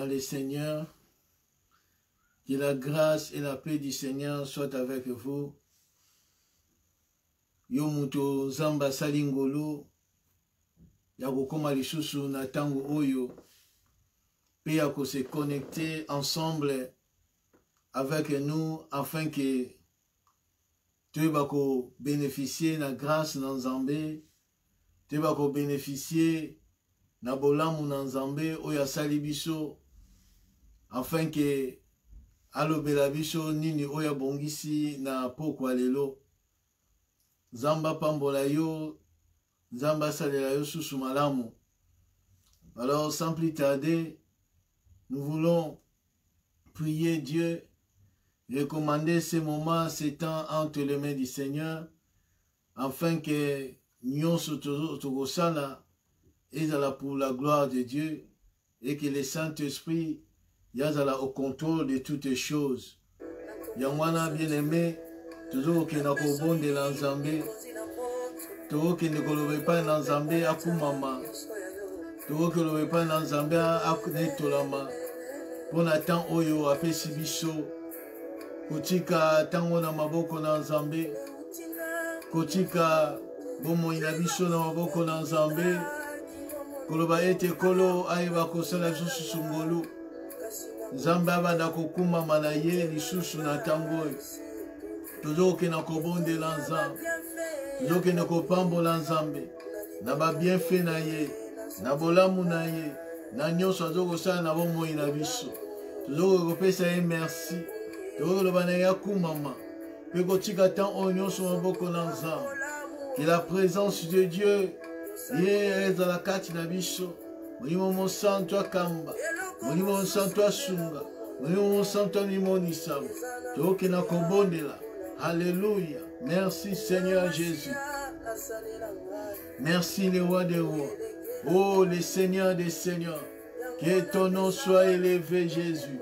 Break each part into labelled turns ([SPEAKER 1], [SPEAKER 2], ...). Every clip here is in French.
[SPEAKER 1] dans le Seigneur. Que la grâce et la paix du Seigneur soient avec vous. Yo muto zamba salingolo ya kokoma lisusu na tango oyo pe ya ko se connecter ensemble avec nous afin que tu vas bénéficier na grâce na Nzambe, tu vas bénéficier na bolamu na Nzambe oyo asali biso afin que alobela biso nini oyo bongisi na pokwa lelo. Zamba pambola yo, Zamba salela yo susu malamu. Alors sans plus tarder, nous voulons prier Dieu, recommander ces moments, ces temps entre les mains du Seigneur, afin que nous soyons pour la gloire de Dieu et que le Saint-Esprit soit au contrôle de toutes choses. Yangwana bien-aimé, toujours que nous avons de l'Anzambé, toujours que nous ne pas l'Anzambé à Kumama, toujours que nous ne pas l'Anzambé à Netolama, pour n'attendre Oyo à Pesibiso, Kotika Tango na Maboko l'Anzambé, Kotika Bomo Inabiso na Maboko l'Anzambé, Koloba ete Kolo Aiba Kosala Susu Sungolu, Zamba Bada Kokuma Manaye, Lisusu na Tango. Toujours que nous avons de l'ensemble, toujours que nous avons l'ensemble, nous avons bien fait naïe, nous avons l'amour naïe, nous avons ça, nous avons moins d'abisso. Toujours que nous avons merci, toujours que nous avons maman, que nous avons oignon sur un beau l'ensemble, que la présence de Dieu est dans la carte d'abisso. Mon sang toi kamba, mon sang toi sunga, mon sang toi limonissam, toujours que nous avons de là. Alléluia. Merci Seigneur Jésus. Merci le roi des rois. Oh le Seigneur des seigneurs. Que ton nom soit élevé Jésus.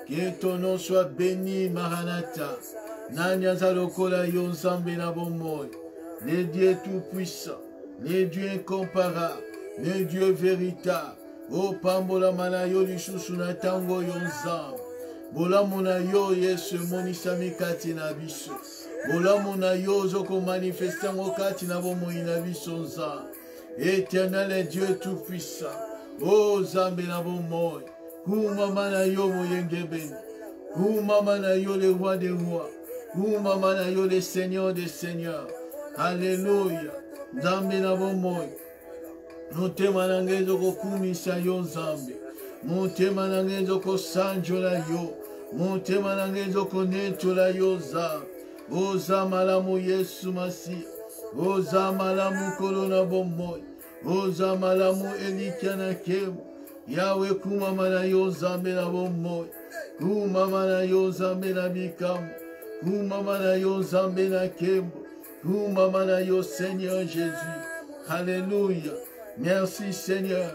[SPEAKER 1] Que ton nom soit béni Maranatha. Nanyazalokola Yonzambe na bomoy. Le Dieu tout-puissant. Le Dieu incomparable. Le Dieu véritable. Oh Pambola Manayo Lisusu na tango Yonzambe. Bola mona yo yesu monisami kati na biso. Bola mona yo zoko manifestant au kati na bomo ina biso nza. Éternel Dieu tout puissant. Oh Zambe na bomo. Kuma mana yo moyengebeni. Kuma mana yo le roi des rois. Kuma mana yo le seigneur des seigneurs. Alléluia. Zambe na bomo. Notema nangezo kumisa yo Zambe. Montema nangezo ko sanjola yo. Montema nangezo ko netola yo za. Oza malamu Yesu Masi. Oza malamu kolona bomoy. Oza malamu elikiana kemu. Yawe kuma mana yo zambe na bomoy. Kuma mana yo zambe na bikamu. Kuma mana yo zambe na kemu. Kuma mana yo Seigneur Jésus. Alléluia. Merci Seigneur.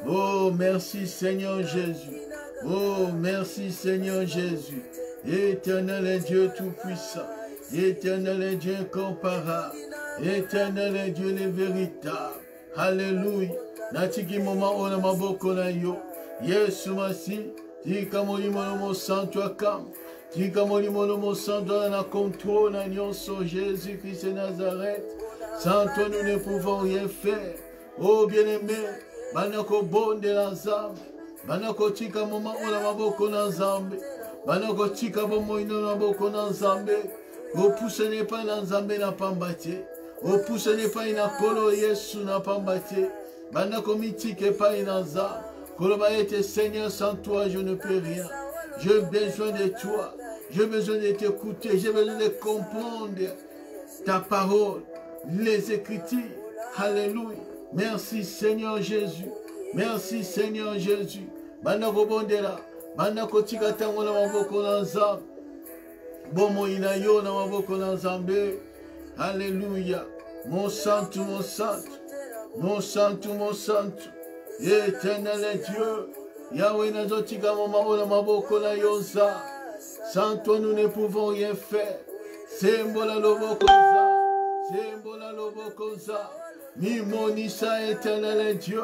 [SPEAKER 1] Oh, merci Seigneur Jésus. Oh, merci Seigneur Jésus. Éternel Dieu tout-puissant. Éternel Dieu incomparable. Éternel Dieu le véritable. Alléluia. Natiki moma ona maboko na yo. Yesu Masi. Tika molimo mo santo akam. Tika molimo mo santo na contrôle na nyonso Jésus-Christ de Nazareth. Sans toi nous ne pouvons rien faire. Oh bien-aimé. Banako bonde la Nzambe. Banako tika moma ona maboko na Nzambe. Banako tika bomo ino na maboko na Nzambe. Opuse ne pa na Nzambe na pambate. Opuse ne pa ina kolo Yesu na pambate. Banako mitike pa ina Nzambe. Koloba ete Seigneur, sans toi je ne peux rien. J'ai besoin de toi. J'ai besoin de t'écouter. J'ai besoin de comprendre ta parole, les Écritures. Alléluia. Merci Seigneur Jésus. Merci Seigneur Jésus. Banako bondela. Banako tika tango na maboko na Nzambe. Bomo ina yo na maboko na Nzambe. Alléluia. Mon saint, mon saint. Mon saint, mon saint. Éternel Dieu. Yahweh nazo tika mama na maboko na yoza. Sans toi nous ne pouvons rien faire. Sembola loboko za. Sembola loboko za. Ni monisa éternel Dieu.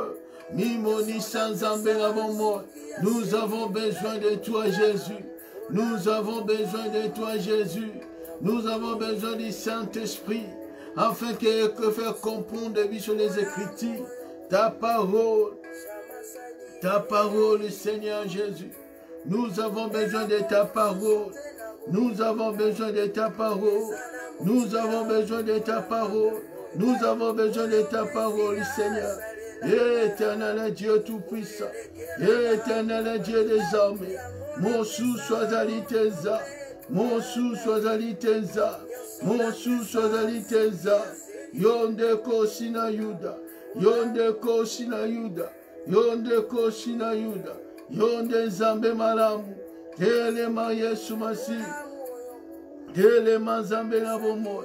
[SPEAKER 1] Mimoni Sanzambe Nabomoi. Nous avons besoin de toi, Jésus. Nous avons besoin de toi, Jésus. Nous avons besoin du Saint-Esprit, afin que faire comprendre sur les Écritures ta parole, Seigneur Jésus. Nous avons besoin de ta parole. Nous avons besoin de ta parole. Nous avons besoin de ta parole. Nous avons besoin de ta parole, Seigneur. Éternel Dieu Tout-Puissant. Éternel Dieu des armées. Mon sou soit aliteza. Mon sou soit aliteza. Mon sou soit aliteza. Yonde Kosina Yuda. Yonde Kosina Yuda. Yonde Kosina Yuda. Yonde Zambe Malamu. Telema Yesu Masi. Telema Zambe na Bomo.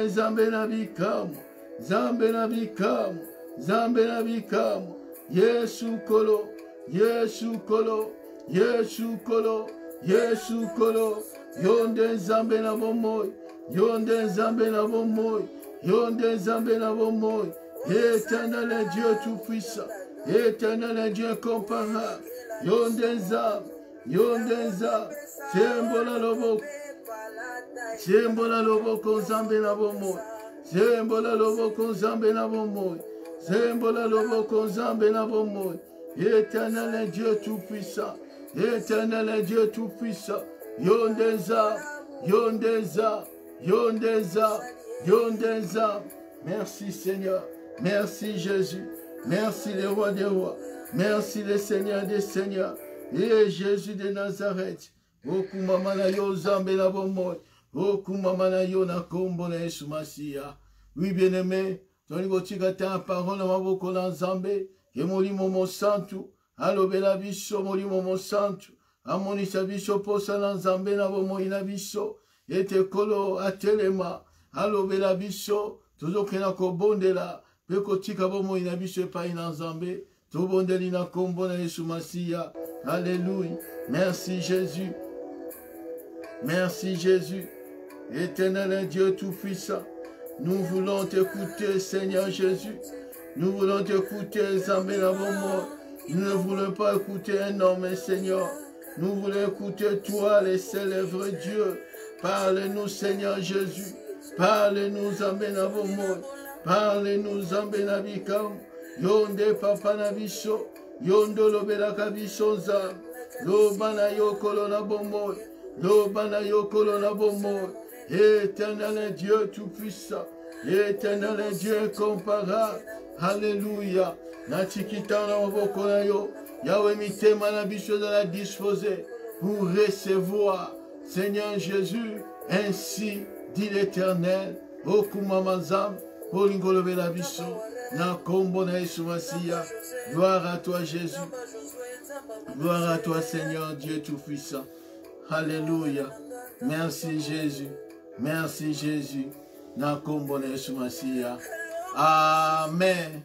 [SPEAKER 1] Zambe na Bikamu. Zambe na Bikamu. Zambe na Bikamu. Yesu Kolo. Yesu Kolo. Yesu Kolo. Yesu Kolo. Yonde Zambe na Bomo. Yonde Zambe na Bomo. Yonde Zambe na Bomo. Éternel Dieu Tout-Puissant. Éternel Dieu comparable. Yondeza, Yondeza, Sembola Lobo, Sembola Lobo Konzambe na Bomo, Sembola Lobo Konzambe na Bomo, Sembola Lobo Konzambe na Bomo. Éternel Dieu Tout-Puissant, Éternel Dieu Tout-Puissant, Yondeza, Yondeza, Yondeza, Yondeza. Merci Seigneur, merci Jésus. Merci les rois des rois. Merci les seigneurs des seigneurs. Et Jésus de Nazareth. Oku mama na yo zambe na bomoy. Oku mama na yo na kombo na Yesu Masiya. Oui, bien-aimé, ton ibotika ta parole ma boko na zambe. Ke molimo mo santu. Alobela biso molimo mo santu. Amonisa biso posa na zambe na bomoy na biso. Ete kolo atelema. Alobela biso. Tozokena kobondela. Peko tika bomo inabiso epai na Nzambe. Tobondeli na kombo na Yesu Masiya. Alléluia. Merci Jésus. Merci Jésus. Éternel Dieu Tout-Puissant. Nous voulons t'écouter, Seigneur Jésus. Nous voulons t'écouter, Nzambe na bomo. Nous ne voulons pas écouter un homme, Seigneur. Nous voulons écouter toi, le seul et vrai Dieu. Parle-nous, Seigneur Jésus. Parle-nous, Nzambe na bomo. Parle-nous, Zambe na Bikam. Yonde papa na biso. Yondo lobela kabiso Nzambe. Loba na yokolo na bombo. Loba na yokolo na bombo. Éternel Dieu Tout-Puissant. Éternel Dieu incomparable. Alléluia. Na tikita na maboko na yo. Yahweh mitema na biso de la disposer pour recevoir. Seigneur Jésus, ainsi dit l'Éternel. Okumamazam. Polingolobela biso. Na kombo na Yesu Masiya. Gloire à toi Jésus. Gloire à toi Seigneur Dieu Tout-Puissant. Alléluia. Merci Jésus. Merci Jésus. Na kombo na Yesu Masiya. Amen.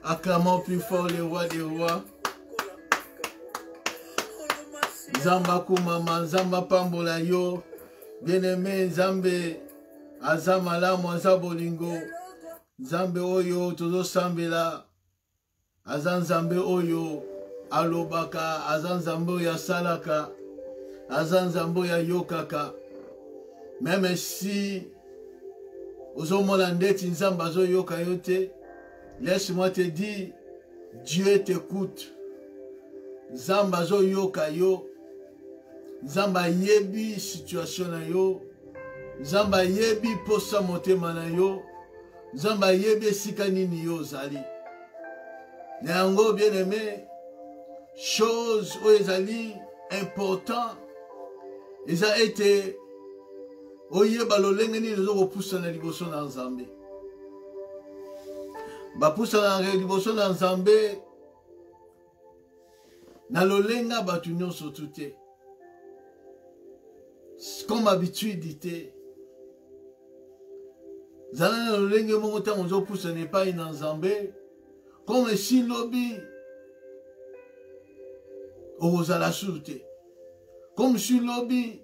[SPEAKER 1] Acclamons plus fort les rois des rois. Zamba kumama, Zamba pambola yo. Bien-aimé Nzambe. Azamalamu azabolingo. Nzambe oyo tozo sambela. Azanzambe oyo alobaka. Azanzambe oyo asalaka. Azanzambe oyo ayokaka. Même si ozomona ndeti Nzambe azoyoka yo te, laisse-moi te dire, Dieu t'écoute. Nzambe azoyoka yo. Nzambe ayebi situation na yo. Nzambe ayebi posa motema na yo. Nzambe ayebi esika nini yo ozali. Na yango bien aimé, chose oyo ezali important, eza ete oyeba lolenge nini ozokopusana liboso na Nzambe. Bapusana liboso na Nzambe na lolenga batu nyonso te. Comme habitude te. Zala na lolenge mongo tango ozopusana epai na Nzambe. Comme si lobi ozala surte. Comme si lobi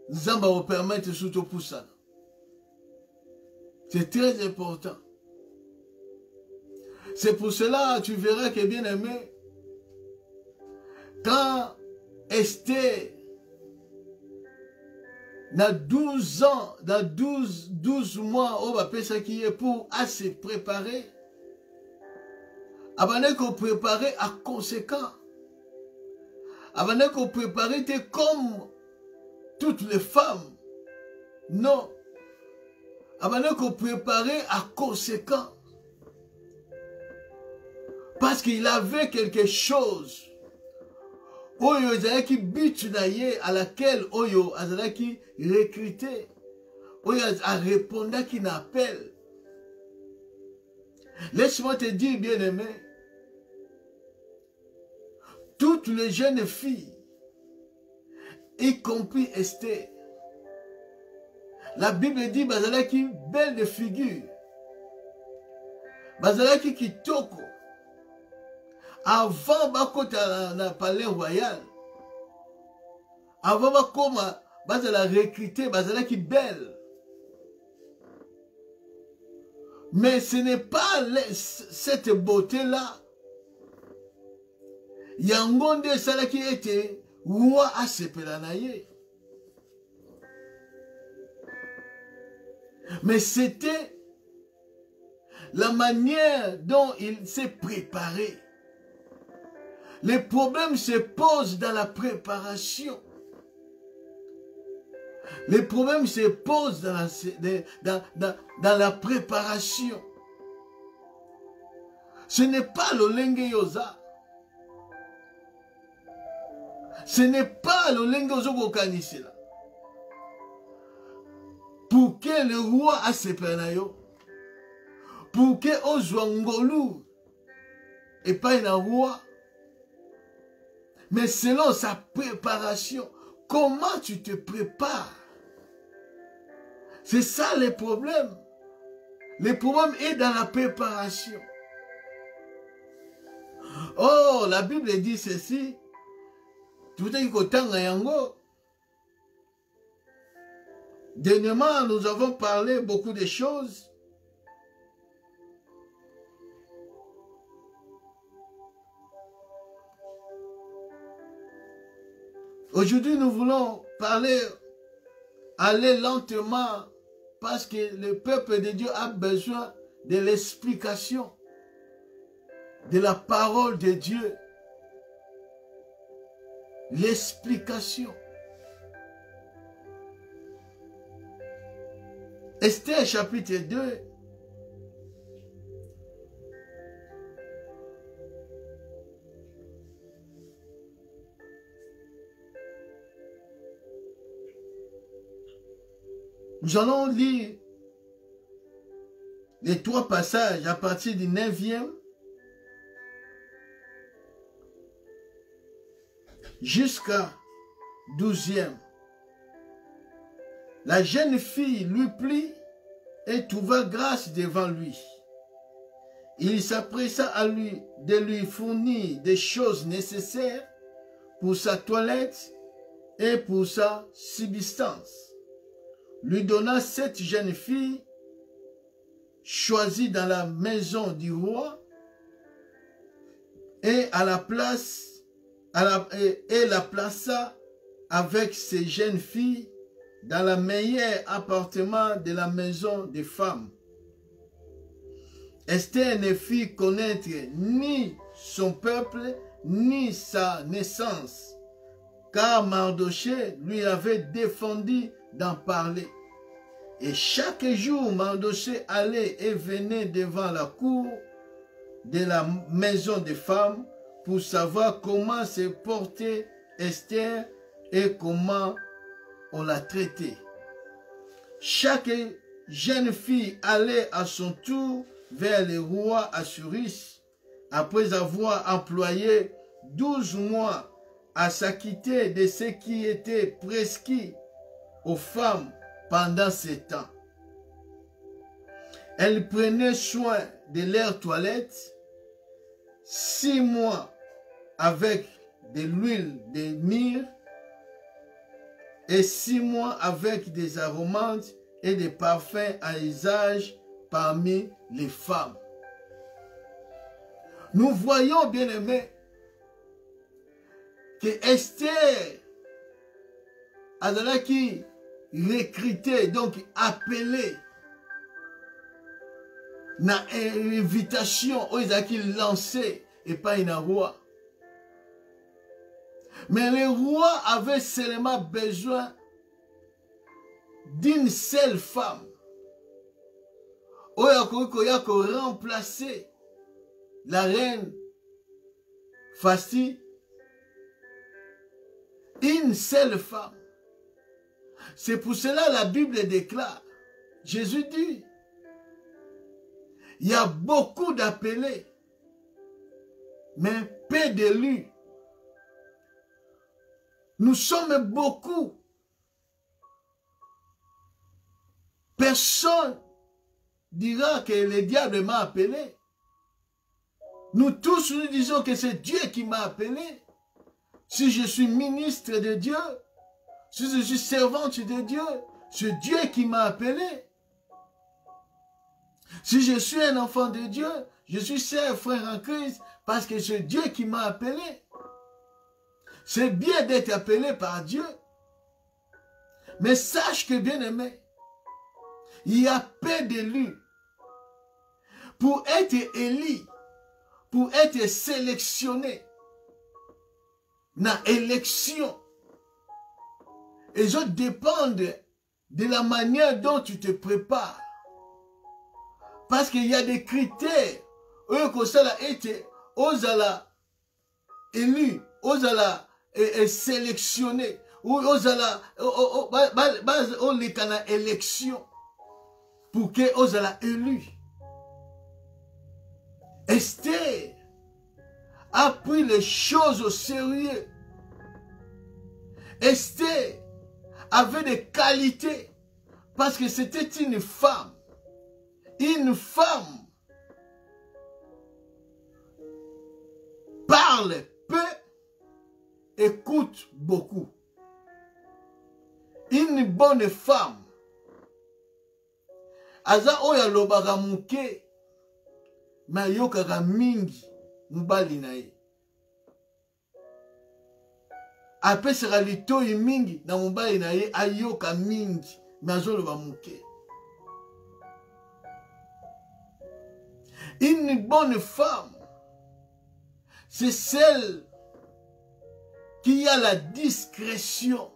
[SPEAKER 1] Nzambe vous permettre surtout poussana. C'est très important. C'est pour cela, tu verras que bien aimé, quand Esther, dans 12 ans, dans 12 mois, on va appeler ça qui est pour se préparer, avant qu'on prépare à conséquent, avant qu'on prépare, t'es comme toutes les femmes. Non. Avant qu'on prépare à conséquent. Parce qu'il avait quelque chose. Oyo azalaki bitu na ye à laquelle Oyo azalaki recruté. Oyo a répondaki na appel. Laisse-moi te dire, bien-aimé, toutes les jeunes filles, y compris Esther, la Bible dit bazalaki belle de figure, bazalaki kitoko. Avant bakota na palais royal, avant bakoma bazala recruter, bazalaki belle. Mais ce n'est pas cette beauté-là. Yangonde salaki était roi à sepelanaye. Mais c'était la manière dont il s'est préparé. Les problèmes se posent dans la préparation. Les problèmes se posent dans la préparation. Ce n'est pas le lenge yoza. Ce n'est pas le lenge yoza bokanisela. Pour que le roi a ses penayo, pour que ozwangolu et pas un roi, mais selon sa préparation, comment tu te prépares? C'est ça le problème. Le problème est dans la préparation. Oh, la Bible dit ceci. Dernièrement, nous avons parlé beaucoup de choses. Aujourd'hui, nous voulons parler, aller lentement, parce que le peuple de Dieu a besoin de l'explication de la parole de Dieu. L'explication. Esther chapitre 2. Nous allons lire les 3 passages à partir du 9e jusqu'à 12e. La jeune fille lui prit et trouva grâce devant lui. Il s'appressa de lui fournir des choses nécessaires pour sa toilette et pour sa subsistance. Lui donna 7 jeunes filles choisies dans la maison du roi et la plaça avec ces jeunes filles dans le meilleur appartement de la maison des femmes. Esther ne fit connaître ni son peuple ni sa naissance, car Mardochée lui avait défendu d'en parler. Et chaque jour, Mardochée allait et venait devant la cour de la maison des femmes pour savoir comment se portait Esther et comment on l'a traitée. Chaque jeune fille allait à son tour vers le roi Assuérus après avoir employé 12 mois à s'acquitter de ce qui était prescrit aux femmes pendant ce temps. Elle prenait soin de leur toilette 6 mois avec de l'huile de myrrhe et 6 mois avec des aromates et des parfums à usage parmi les femmes. Nous voyons, bien aimé, que Esther azalaki recruté, donc appelé na invitation oyo ezalaki lancé epai na roi. Mais le roi avait seulement besoin d'une seule femme oyo akoki koya remplacer la reine Vashti. Une seule femme. C'est pour cela la Bible déclare, Jésus dit, il y a beaucoup d'appelés, mais peu d'élus. Nous sommes beaucoup. Personne dira que le diable m'a appelé. Nous tous nous disons que c'est Dieu qui m'a appelé. Si je suis ministre de Dieu, si je suis servante de Dieu, c'est Dieu qui m'a appelé. Si je suis un enfant de Dieu, je suis frère en Christ parce que c'est Dieu qui m'a appelé. C'est bien d'être appelé par Dieu. Mais sache que, bien aimé, il y a peu d'élus. Pour être élu, pour être sélectionné, dans l'élection, et je dépends de la manière dont tu te prépares. Parce qu'il y a des critères. Eux, comme ça, osala élu, osala sélectionné, ou osala élection, pour que osala élu. Esther a pris les choses au sérieux. Esther avait des qualités parce que c'était une femme. Une femme parle peu, écoute beaucoup. Une bonne femme. Aza oya lobaka muke, ma yokaka mingi mubali na ye. Apesera litoi mingi na mubali na ye ayoka mingi mazoloba muke. Une bonne femme, c'est celle qui a la discrétion,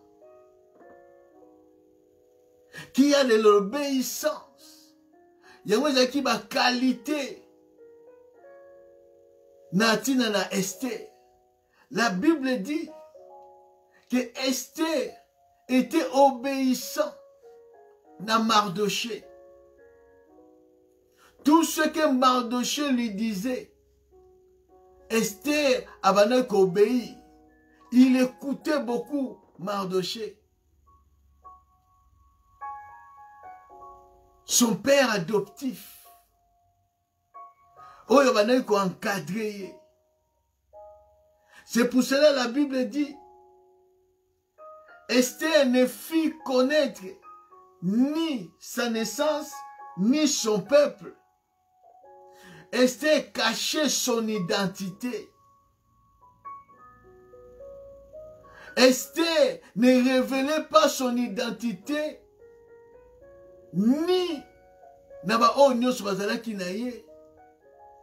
[SPEAKER 1] qui a de l'obéissance. Il y a qui a qualité. Natina na Esther. La Bible dit que Esther était obéissant na Mardoché. Tout ce que Mardoché lui disait, Esther avait obéi. Il écoutait beaucoup Mardoché. Son père adoptif. Oh, il avait encadré. C'est pour cela que la Bible dit, Esther ne fit connaître ni sa naissance, ni son peuple. Esther cachait son identité. Esther ne révélait pas son identité, ni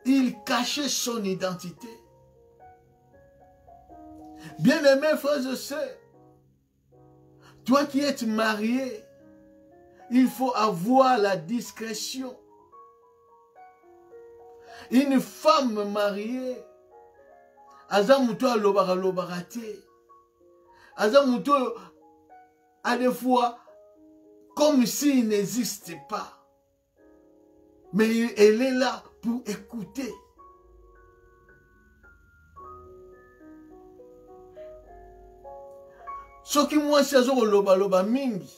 [SPEAKER 1] il cachait son identité. Bien-aimés frères et sœurs, toi qui es marié, il faut avoir la discrétion. Une femme mariée, azamuto alobara lobarate, azamuto à des fois comme s'il n'existait pas. Mais elle est là pour écouter. Ce qui moi c'est loba mingi,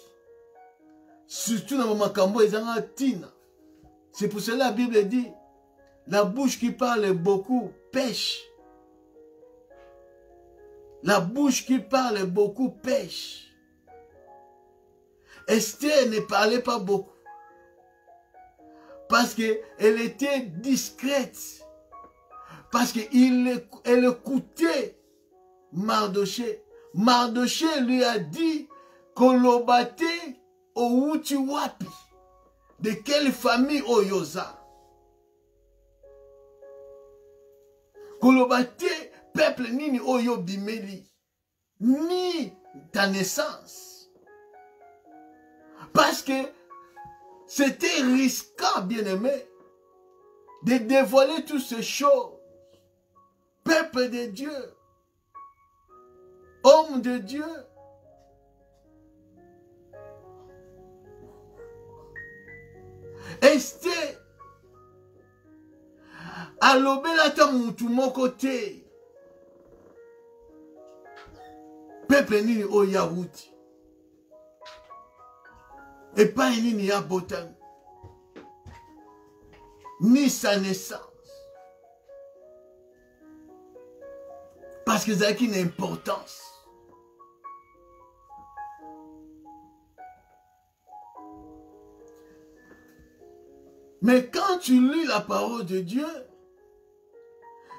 [SPEAKER 1] surtout dans makambo ezanga tina. C'est pour cela la Bible dit, la bouche qui parle beaucoup pêche. La bouche qui parle beaucoup pêche. Esther ne parlait pas beaucoup. Parce qu'elle était discrète. Parce qu'elle écoutait Mardoché. Mardoché lui a dit, Kolobate outi wapi. De quelle famille oyoza? Kolobate peuple nini oyo bimeli. Ni ta naissance. Parce que c'était risquant, bien-aimé, de dévoiler toutes ces choses. Peuple de Dieu, homme de Dieu. Esther, alobela ta mutu moko te. Peuple nini oya wuti. Et pas nini ya botami. Ni sa naissance. Parce que ça a une importance. Mais quand tu lis la parole de Dieu,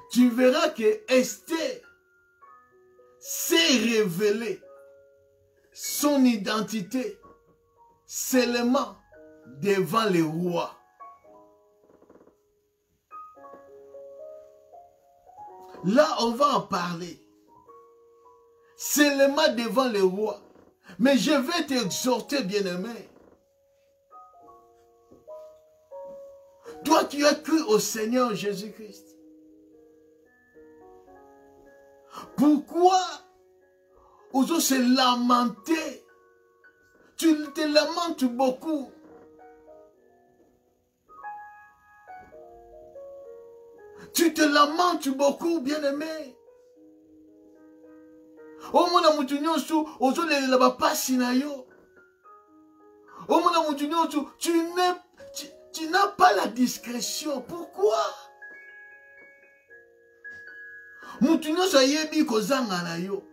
[SPEAKER 1] tu verras que Esther s'est révélée son identité seulement devant les rois. Là, on va en parler. Seulement devant les rois. Mais je vais t'exhorter, bien-aimé. Toi qui as cru au Seigneur Jésus-Christ. Pourquoi aux autres se lamenter? Tu te lamentes beaucoup. Tu te lamentes beaucoup, bien-aimé. Au mona mutu nyonso ozolela bapasi na yo. Au mona mutu nyonso tu n'as pas la discrétion. Pourquoi? Mutu nyonso ayebi kozanga na yo.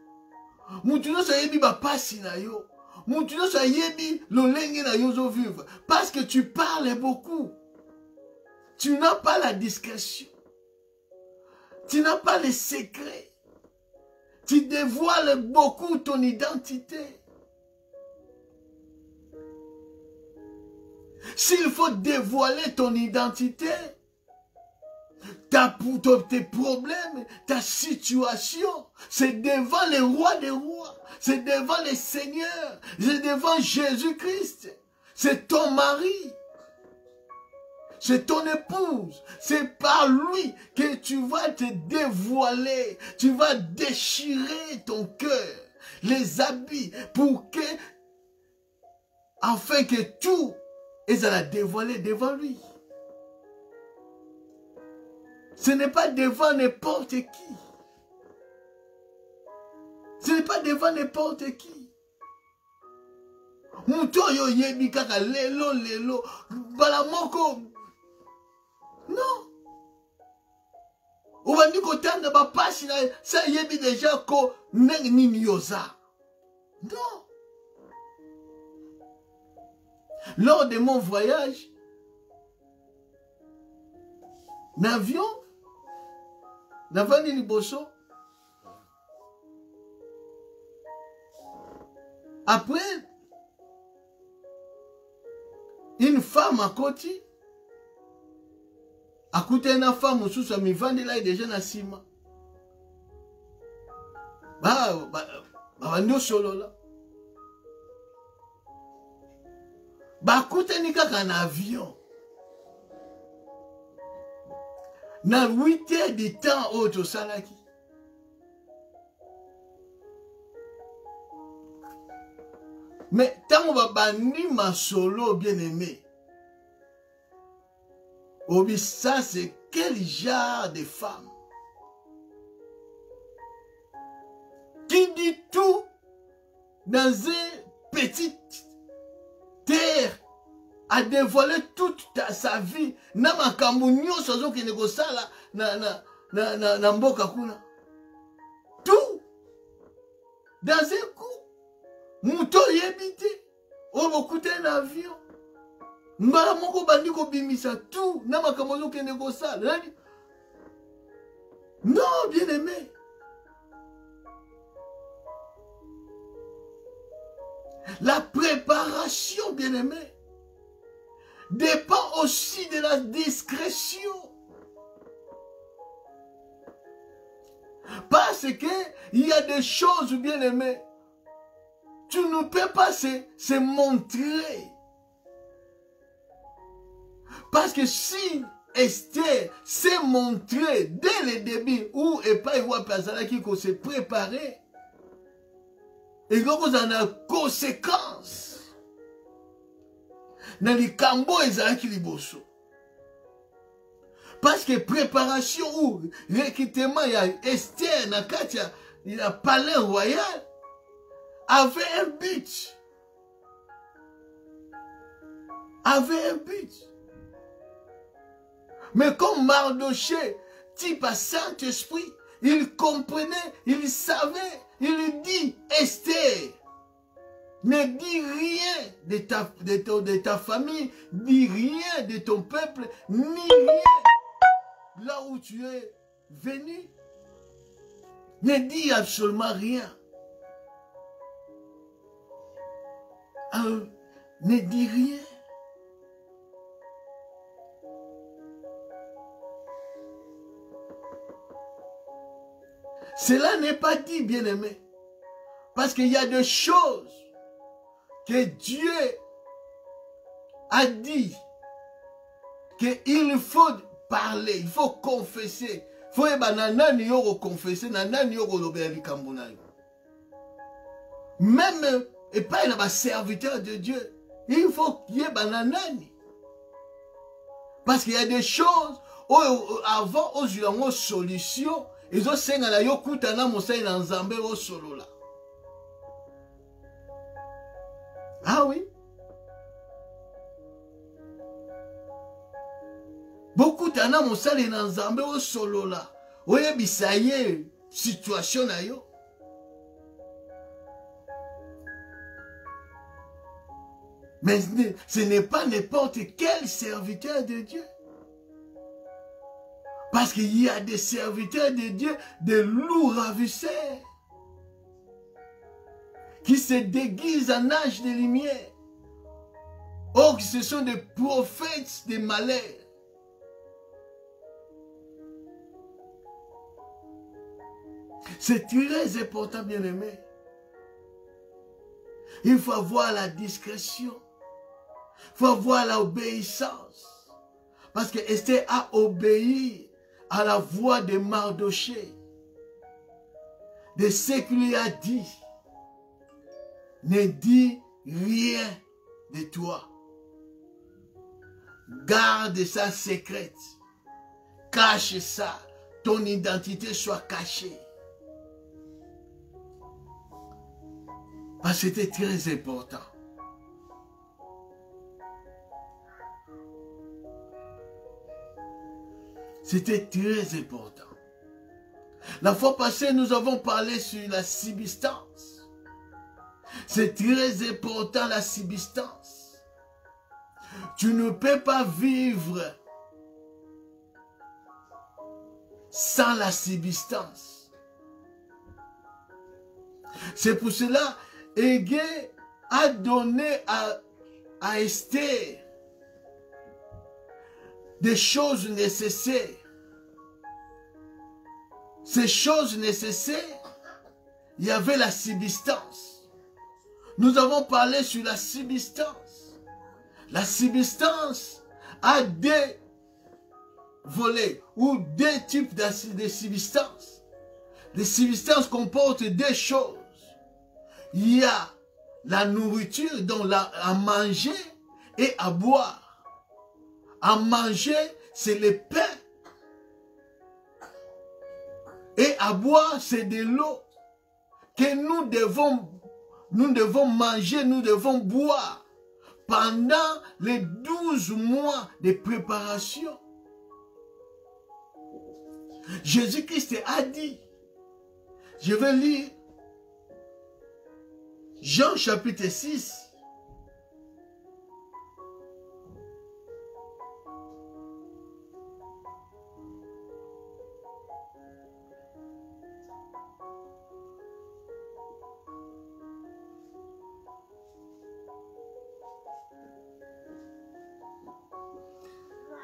[SPEAKER 1] Mutu nyonso ayebi bapasi na yo. Mutu nyonso ayebi lolenge na yo zo vivre. Parce que tu parles beaucoup. Tu n'as pas la discrétion. Tu n'as pas les secrets. Tu dévoiles beaucoup ton identité. S'il faut dévoiler ton identité, tes problèmes, ta situation, c'est devant les rois des rois, c'est devant les seigneurs, c'est devant Jésus-Christ, c'est ton mari. C'est ton épouse. C'est par lui que tu vas te dévoiler. Tu vas déchirer ton cœur, les habits, pour que, afin que tout, ils allient dévoiler devant lui. Ce n'est pas devant n'importe qui. Ce n'est pas devant n'importe qui. Muto yo yebi kaka lelo, balamoko. Non. On va dire qu'autant de ma passe, ça y est déjà ko nini yoza. Non. Lors de mon voyage, l'avion, Navani Liboso, après, une femme à côté, à côté d'une femme, sous mi vende là déjà na sima. Nous solo là. Côté ni kaka un avion. Na 8 heures de temps au salaki. Mais tant on va ni ma solo bien aimé. Obi, ça c'est quel genre de femme qui dit tout dans une petite terre a dévoilé toute sa vie na makambo nyonso azokende kosala na mboka kuna. Tout dans un coup muto yebite obokute na avion mbala moko bandi ko bimisa tout na makambo azokende kosala. Non, bien-aimé. La préparation, bien-aimé, dépend aussi de la discrétion. Parce qu'il y a des choses, bien-aimé, tu ne peux pas se montrer. Parce que si Esther s'est montrée dès le début, où et pas y voir personne qui s'est préparé, et donc vous en avez conséquence. Dans les cambo ezalaki liboso. Parce que préparation ou recrutement il y a Esther na katia, il a palais royal avait un but. Avait un but. Mais comme Mardoché, type à Saint-Esprit, il comprenait, il savait, il dit Esther. Ne dis rien de ta famille, dis rien de ton peuple, ni rien là où tu es venu. Ne dis absolument rien. Ne dis rien. Cela n'est pas dit, bien-aimé. Parce qu'il y a des choses que Dieu a dit qu'il faut parler, il faut confesser. Il faut confesser, même et pas un serviteur de Dieu. Il faut qu'il y ait bananani. Parce qu'il y a des choses avant aux une solution, ils ont senga la yokutana mosai na nzambe au solo là. Ah oui. Beaucoup d'ana mosali na nzambe au solo là. Oye bisaye situation na yo. Mais ce n'est pas n'importe quel serviteur de Dieu. Parce qu'il y a des serviteurs de Dieu, des loups ravisseurs, qui se déguisent en âge de lumière. Or, ce sont des prophètes des malheurs. C'est très important, bien-aimé. Il faut avoir la discrétion. Il faut avoir l'obéissance. Parce que Esther a obéi à la voix de Mardoché. De ce qu'il lui a dit. Ne dis rien de toi. Garde ça secrète. Cache ça. Ton identité soit cachée. Parce que c'était très important. C'était très important. La fois passée, nous avons parlé sur la subsistance. C'est très important la subsistance. Tu ne peux pas vivre sans la subsistance. C'est pour cela Égée a donné à Esther des choses nécessaires. Ces choses nécessaires, il y avait la subsistance. Nous avons parlé sur la subsistance. La subsistance a deux volets ou deux types de subsistance. Les subsistances comportent deux choses. Il y a la nourriture, donc à manger et à boire. À manger, c'est le pain. Et à boire, c'est de l'eau que nous devons manger, nous devons boire pendant les 12 mois de préparation. Jésus-Christ a dit, je vais lire Jean chapitre 6.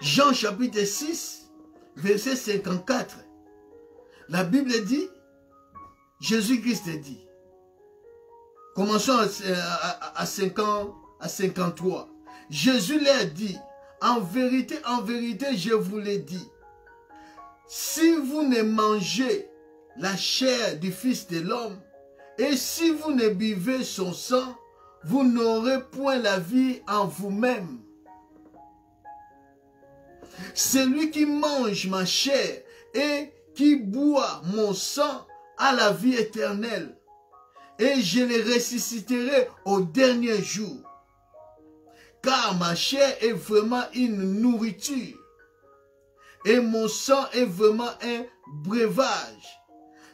[SPEAKER 1] Jean chapitre 6, verset 54. La Bible dit, Jésus-Christ dit, commençons à 53. Jésus leur dit, en vérité, je vous l'ai dit, si vous ne mangez la chair du Fils de l'homme, et si vous ne buvez son sang, vous n'aurez point la vie en vous-même. Celui qui mange ma chair et qui boit mon sang a la vie éternelle, et je les ressusciterai au dernier jour. Car ma chair est vraiment une nourriture, et mon sang est vraiment un breuvage.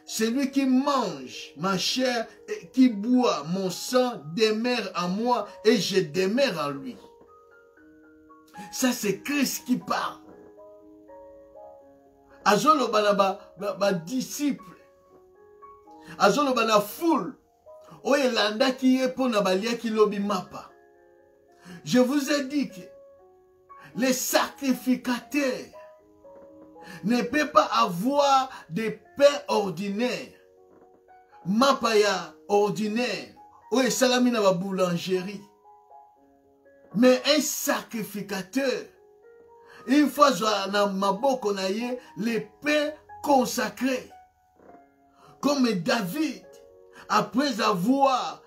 [SPEAKER 1] Celui qui mange ma chair et qui boit mon sang demeure en moi, et je demeure en lui. Ça, c'est Christ qui parle. Azolo ba disciple, azolo ba la foule, oyelanda qui est pour nabalia qui lobi mapa. Je vous ai dit que les sacrificateurs ne peuvent pas avoir des pains ordinaires. Mapaya ordinaire, oye salami na ba boulangerie. Mais un sacrificateur, une fois dans maboko na ye, les pains consacrés. Comme David, après avoir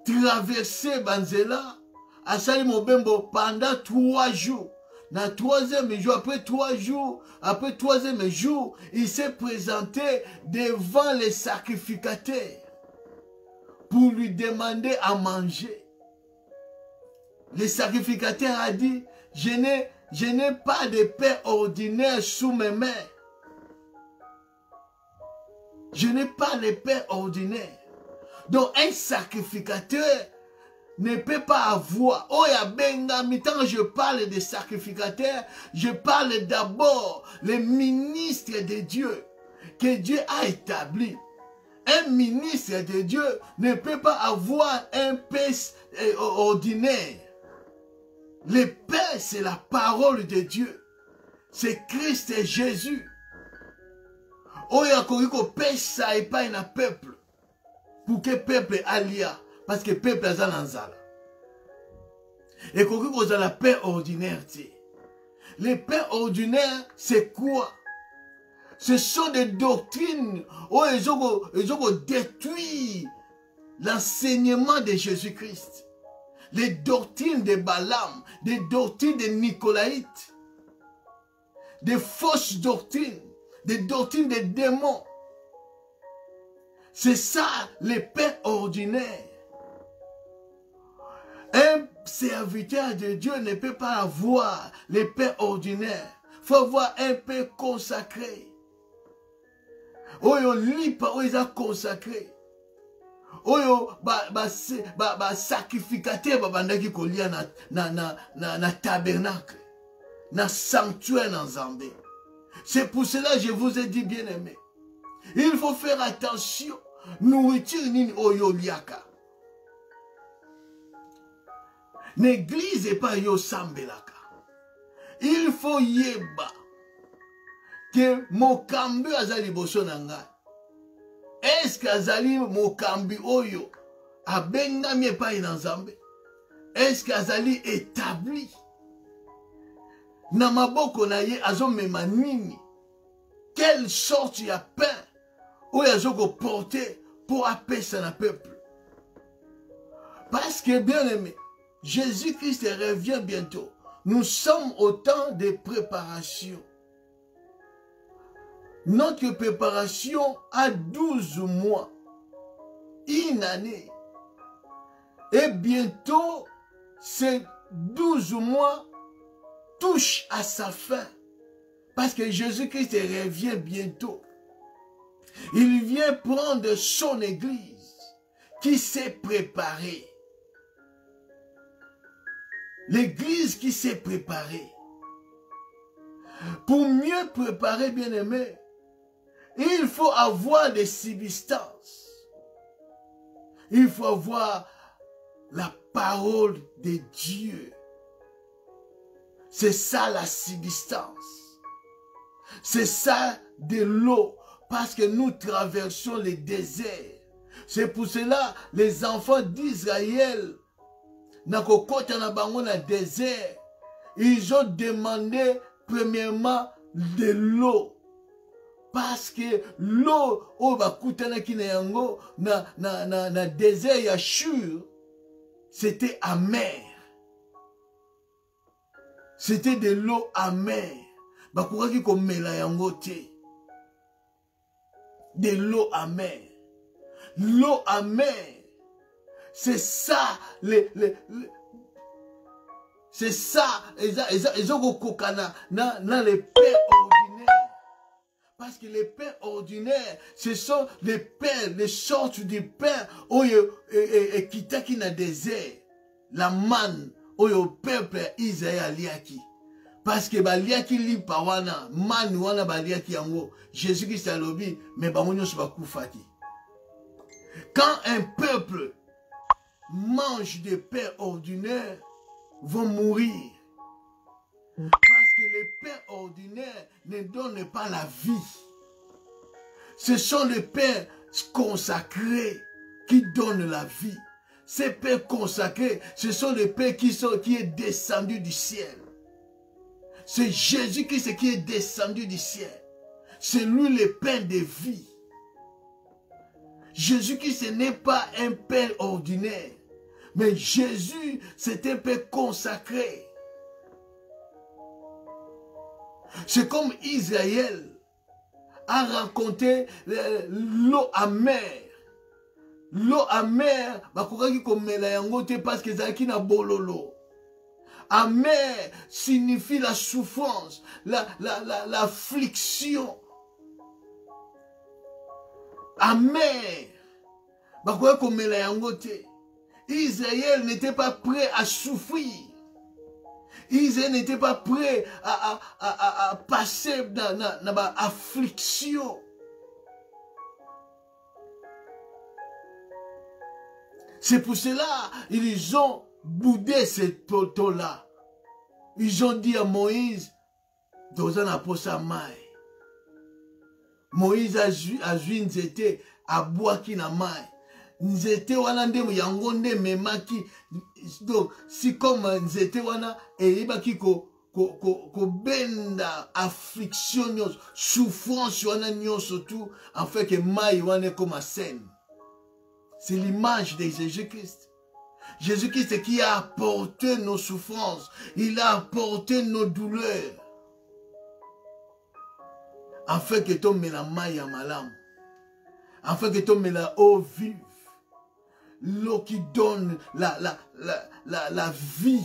[SPEAKER 1] traversé Banzela, Asali Mobembo pendant 3 jours. Dans le 3e jour, après 3 jours, après 3e jour, il s'est présenté devant les sacrificateurs pour lui demander à manger. Le sacrificateur a dit, je n'ai pas de pain ordinaire sous mes mains. Je n'ai pas de pain ordinaire. Donc un sacrificateur ne peut pas avoir. Oh ya benga, quand je parle de sacrificateurs, je parle d'abord les ministres de Dieu que Dieu a établi. Un ministre de Dieu ne peut pas avoir un pain ordinaire. Le pain, c'est la parole de Dieu. C'est Christ et Jésus. Oya koriko pesa epai na peuple. Pour que peuple alia. Parce que peuple a zanzala. Et koriko za la pain ordinaire. Le pain ordinaire, c'est quoi? Ce sont des doctrines où ils ont détruit l'enseignement de Jésus-Christ. Les doctrines de Balaam, des doctrines de Nicolaïtes, des fausses doctrines, des doctrines de démons. C'est ça, les pains ordinaires. Un serviteur de Dieu ne peut pas avoir les pains ordinaires. Il faut avoir un pain consacré. Oyo lipa, oyo consacré. Oyo sacrificateur babandaki kolia na tabernacle, na sanctuaire na Nzambe. C'est pour cela que je vous ai dit, bien aimé, il faut faire attention. Nourriture nini oyo liaka. N'église pas yo sambelaka. Il faut yeba que mokambi azali boso nanga. Est-ce que azali mokambi oyo abengami epai na Nzambe? Est-ce que azali établi na maboko na ye azomema nini? Quelle sorte ya pain oyo azoko porter pour apesa na peuple? Parce que bien aimé, Jésus-Christ revient bientôt. Nous sommes au temps de préparation. Notre préparation a 12 mois, une année. Et bientôt, ces 12 mois touchent à sa fin. Parce que Jésus-Christ revient bientôt. Il vient prendre son église qui s'est préparée. L'église qui s'est préparée. Pour mieux préparer, bien aimé, il faut avoir des substances. Il faut avoir la parole de Dieu. C'est ça la subsistance. C'est ça de l'eau. Parce que nous traversons les déserts. C'est pour cela les enfants d'Israël, dans le désert, ils ont demandé premièrement de l'eau. Parce que l'eau, na désert Yashur, c'était amer. C'était de l'eau amère. De l'eau amère. L'eau amère, c'est ça, c'est ça, ils ont kokana dans les pains ordinaires. Parce que les pains ordinaires, ce sont les pains, les sortes de pains, et qui na désert, la manne, au peuple Israël liaki. Parce que baliaki li pawana, man wana baliaki yango, Jésus-Christ a lobi, mais bamonyo soba koufaki. Quand un peuple mange des pains ordinaires, vont mourir. Parce que les pains ordinaires ne donnent pas la vie. Ce sont les pains consacrés qui donnent la vie. Ces pains consacrés, ce sont les pains qui sont descendu du ciel. C'est Jésus-Christ qui est descendu du ciel. C'est lui le pain de vie. Jésus-Christ n'est pas un pain ordinaire. Mais Jésus, c'est un pain consacré. C'est comme Israël a raconté l'eau amère. L'eau amère, parce que Zaki na bololo. Amer signifie la souffrance, l'affliction. Amer. Israël n'était pas prêt à souffrir. Israël n'était pas prêt à passer dans l'affliction. C'est pour cela ils ont boudé cette poteau-là. Ils ont dit à Moïse, dans un aposa mai. Moïse a joué nzete à boaki na mai. Nzete wana nde yango nde memaki. Donc si comme nzete wana eyebaki ko benda affliction nyos, souffrance wana nyos surtout en fait que mai wana comme scène. C'est l'image de Jésus-Christ. Jésus-Christ qui a apporté nos souffrances. Il a apporté nos douleurs. Afin que tu me la maille à malam. Afin que tu me la eau vive. L'eau qui donne la vie.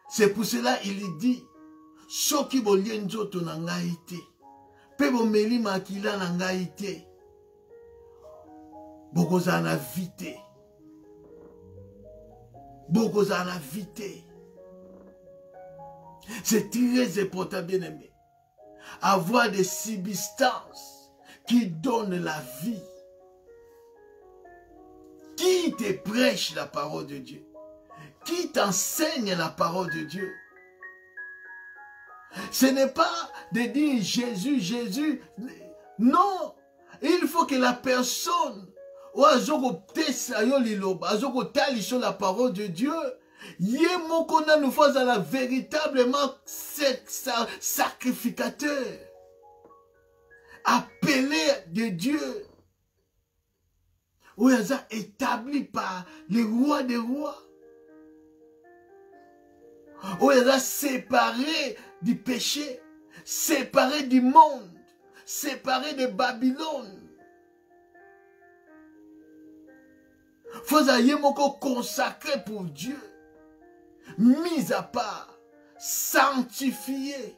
[SPEAKER 1] C'est pour cela il dit. Soki bolienzo to nangaite. Pe bomeli makila nangaite. Bokozana vite. Bokozana vite. C'est très important, bien aimé. Avoir des substances qui donnent la vie. Qui te prêche la parole de Dieu? Qui t'enseigne la parole de Dieu? Ce n'est pas de dire Jésus, Jésus. Non. Il faut que la personne la parole de Dieu. Yemokona nous fasse la véritablement sacrificateur. Appelé de Dieu. Ou établi par les rois des rois. Ou séparé du péché. Séparé du monde. Séparé de Babylone. Faut consacré pour Dieu, mis à part, sanctifié.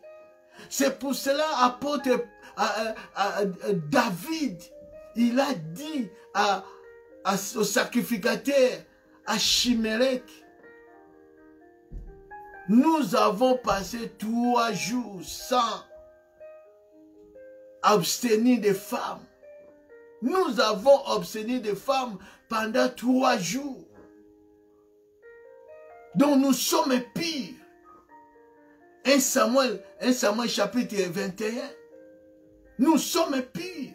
[SPEAKER 1] C'est pour cela apôtre David, il a dit au sacrificateur, à Chimérec, nous avons passé 3 jours sans abstenir des femmes. Nous avons abstenu des femmes pendant 3 jours. Donc nous sommes pires 1 Samuel chapitre 21. Nous sommes purs.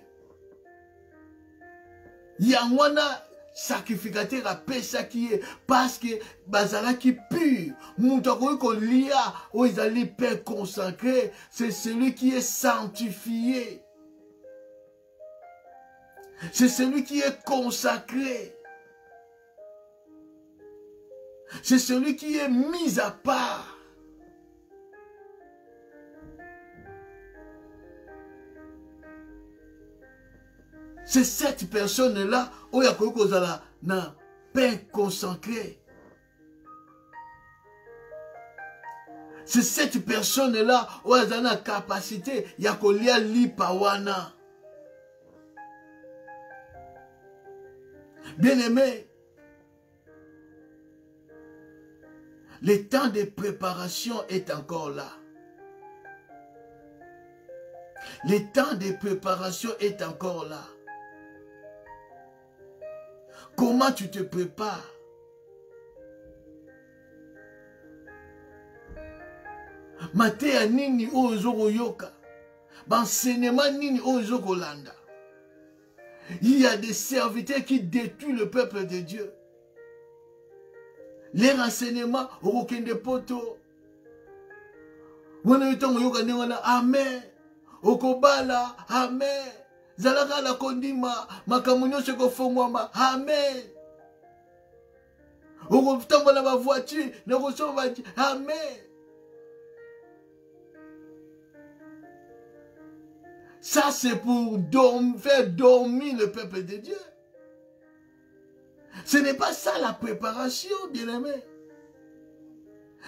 [SPEAKER 1] Yangwana sacrificateur a pesa qui est parce que bazala qui pur. Moutako ko lia ou ils allaient père consacré, c'est celui qui est sanctifié. C'est celui qui est consacré. C'est celui qui est mis à part. C'est cette personne-là où il y a un pain consacré. C'est cette personne-là où il y a une capacité, il y a lipawana. Bien-aimé, le temps de préparation est encore là. Le temps de préparation est encore là. Comment tu te prépares? Matea nini ozoko yoka. Enseignement nini ozoko landa. Il y a des serviteurs qui détruisent le peuple de Dieu. Les renseignements okende poto. Wana yotongo yoka nengana amen. Okobala amen. Zalaka la kondima makamunyo seko fongwama amen. Okotambola ba voiture na kosoma amen. Ça c'est pour faire dormir le peuple de Dieu. Ce n'est pas ça la préparation, bien-aimé.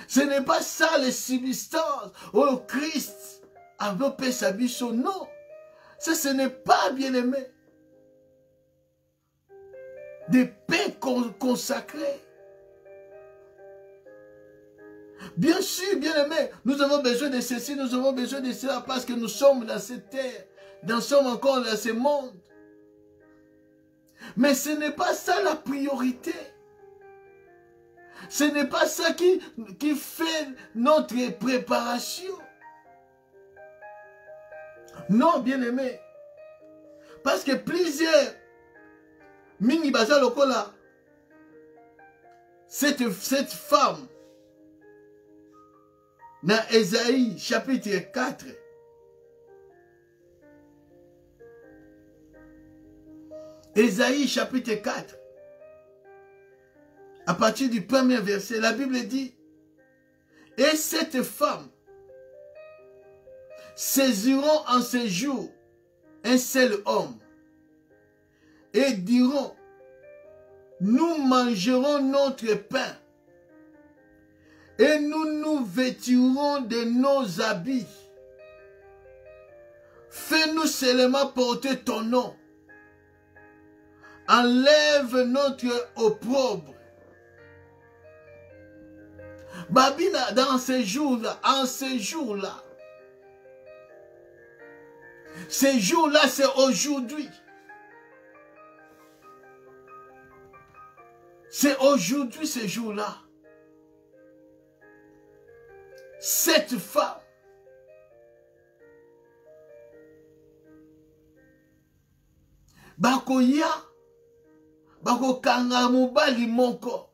[SPEAKER 1] Ce n'est pas ça les subsistances. Oh Christ avait payé sa bicho, non. Ça, ce n'est pas, bien-aimé, des pains consacrés. Bien sûr, bien-aimé, nous avons besoin de ceci, nous avons besoin de cela parce que nous sommes dans cette terre, nous sommes encore dans ce monde. Mais ce n'est pas ça la priorité. Ce n'est pas ça qui fait notre préparation. Non, bien-aimé. Parce que plusieurs Mingi Baza Lokola, cette femme, dans Ésaïe chapitre 4, Ésaïe chapitre 4, à partir du premier verset, la Bible dit, et cette femme saisiront en ce jour un seul homme et diront, nous mangerons notre pain et nous nous vêtirons de nos habits. Fais-nous seulement porter ton nom. Enlève notre opprobre. Babina, dans ces jours-là, ces jours-là, c'est aujourd'hui. C'est aujourd'hui, ces jours-là. Cette femme, bakoya, bakokanga mobali moko.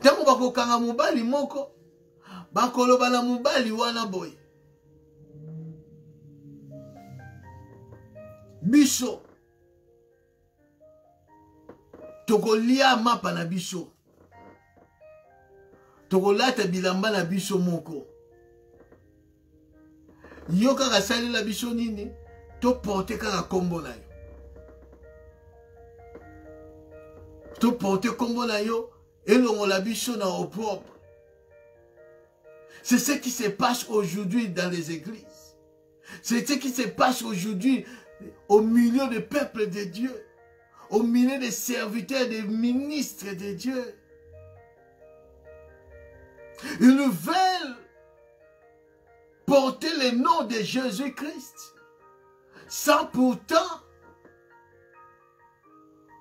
[SPEAKER 1] Tango bakokanga mobali moko, bakoloba na mobali wana boy. Biso tokolia mapa na biso. Tokolata bilamba na biso moko. Yo kaka sali la biso nini, to porte kaka kombo na yo. To porte kombo na yo, elongo la biso na au propre. C'est ce qui se passe aujourd'hui dans les églises. C'est ce qui se passe aujourd'hui au milieu du peuple de Dieu. Au milieu des serviteurs, des ministres de Dieu. Ils veulent porter le nom de Jésus-Christ sans pourtant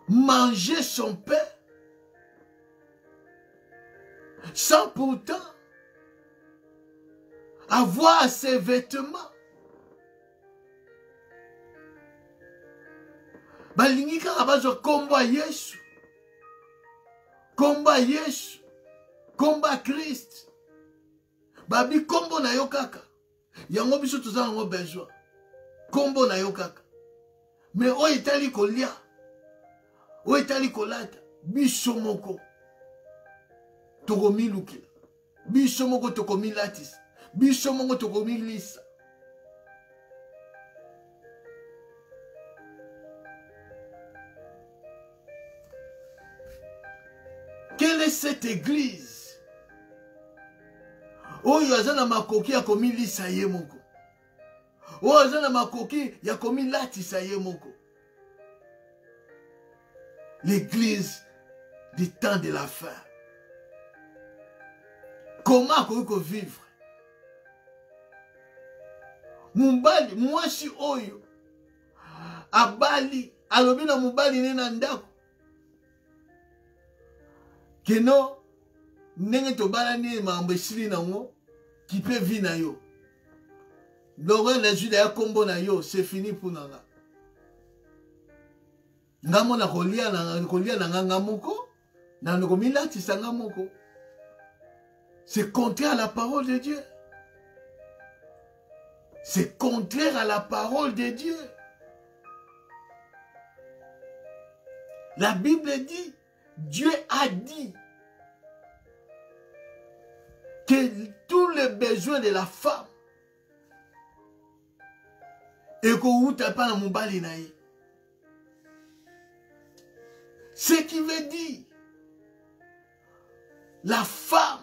[SPEAKER 1] manger son pain. sans pourtant avoir ses vêtements. Balingi kaka bazwa kombo ya Yesu. Kombo ya Yesu. Kombo ya Christ. Babi kombo na yo kaka. Yango biso toza nango besoin. Kombo na yo kaka. Mais oyo etali kolia. Oyo etali kolata. Biso moko. Tokomi lukila. Biso moko tokomi latisa. Biso moko tokomi lisa. Quelle est cette église? Oyo azana makoki ya komi lisa ye moko. Oyo azana makoki ya komi latisa ye moko. L'église du temps de la fin. Comment akoki vivre? Mubali, mwasi oyo abali, alobi na mubali ne na ndako. Keno, ndenge tobala ni mambo esili nango, qui peut vivre na yo. L'horreur les judes ya kombo na yo, c'est fini pour nanga. Ngamo na kolia na nganga moko, na nokomila tisanga moko. C'est contraire à la parole de Dieu. C'est contraire à la parole de Dieu. La Bible dit, Dieu a dit que tous les besoins de la femme et qu'on ne pas dans mon balinaï. Ce qui veut dire la femme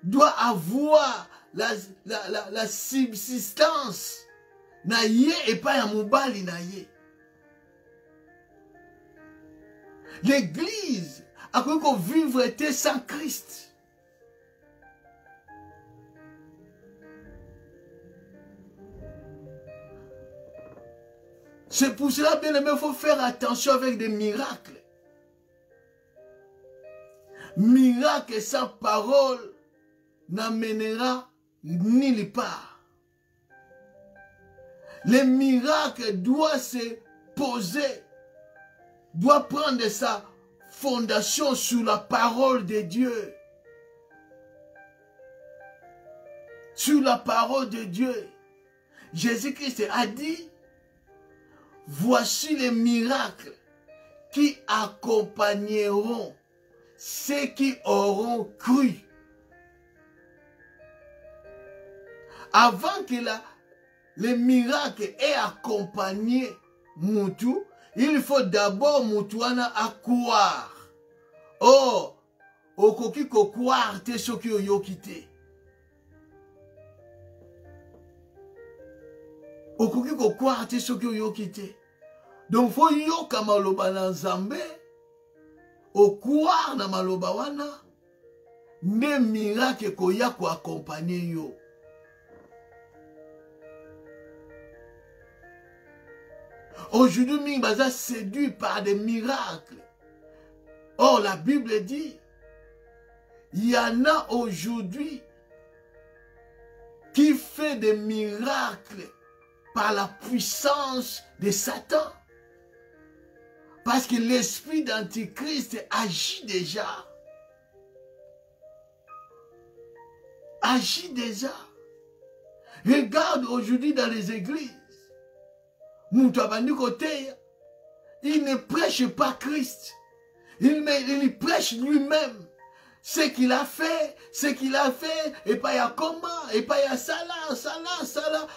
[SPEAKER 1] doit avoir la subsistance na ye et pas à mon balinaï. L'église a cru qu'on vivrait sans Christ. C'est pour cela, bien aimé, il faut faire attention avec des miracles. Miracle sans parole n'amènera nulle part. Les miracles doivent se poser, doivent prendre sa fondation sur la parole de Dieu. Sur la parole de Dieu. Jésus-Christ a dit, voici les miracles qui accompagneront ceux qui auront cru. Avant que les miracles aient accompagné Moutou, il faut d'abord Moutouana à croire. Oh, okoki ko croire te soki oyokite. Okoki ko croire te soki oyokite. Donc faut yoka maloba na Nzambe, o croire na maloba wana, ne miracle koya ko accompagner yo. Aujourd'hui, Mingbaza séduit par des miracles. Or, la Bible dit, il y en a aujourd'hui qui fait des miracles par la puissance de Satan. Parce que l'esprit d'Antichrist agit déjà. Agit déjà. Regarde aujourd'hui dans les églises. Il ne prêche pas Christ. Il prêche lui-même. Ce qu'il a fait, et pas ya comment, et pas ya ça.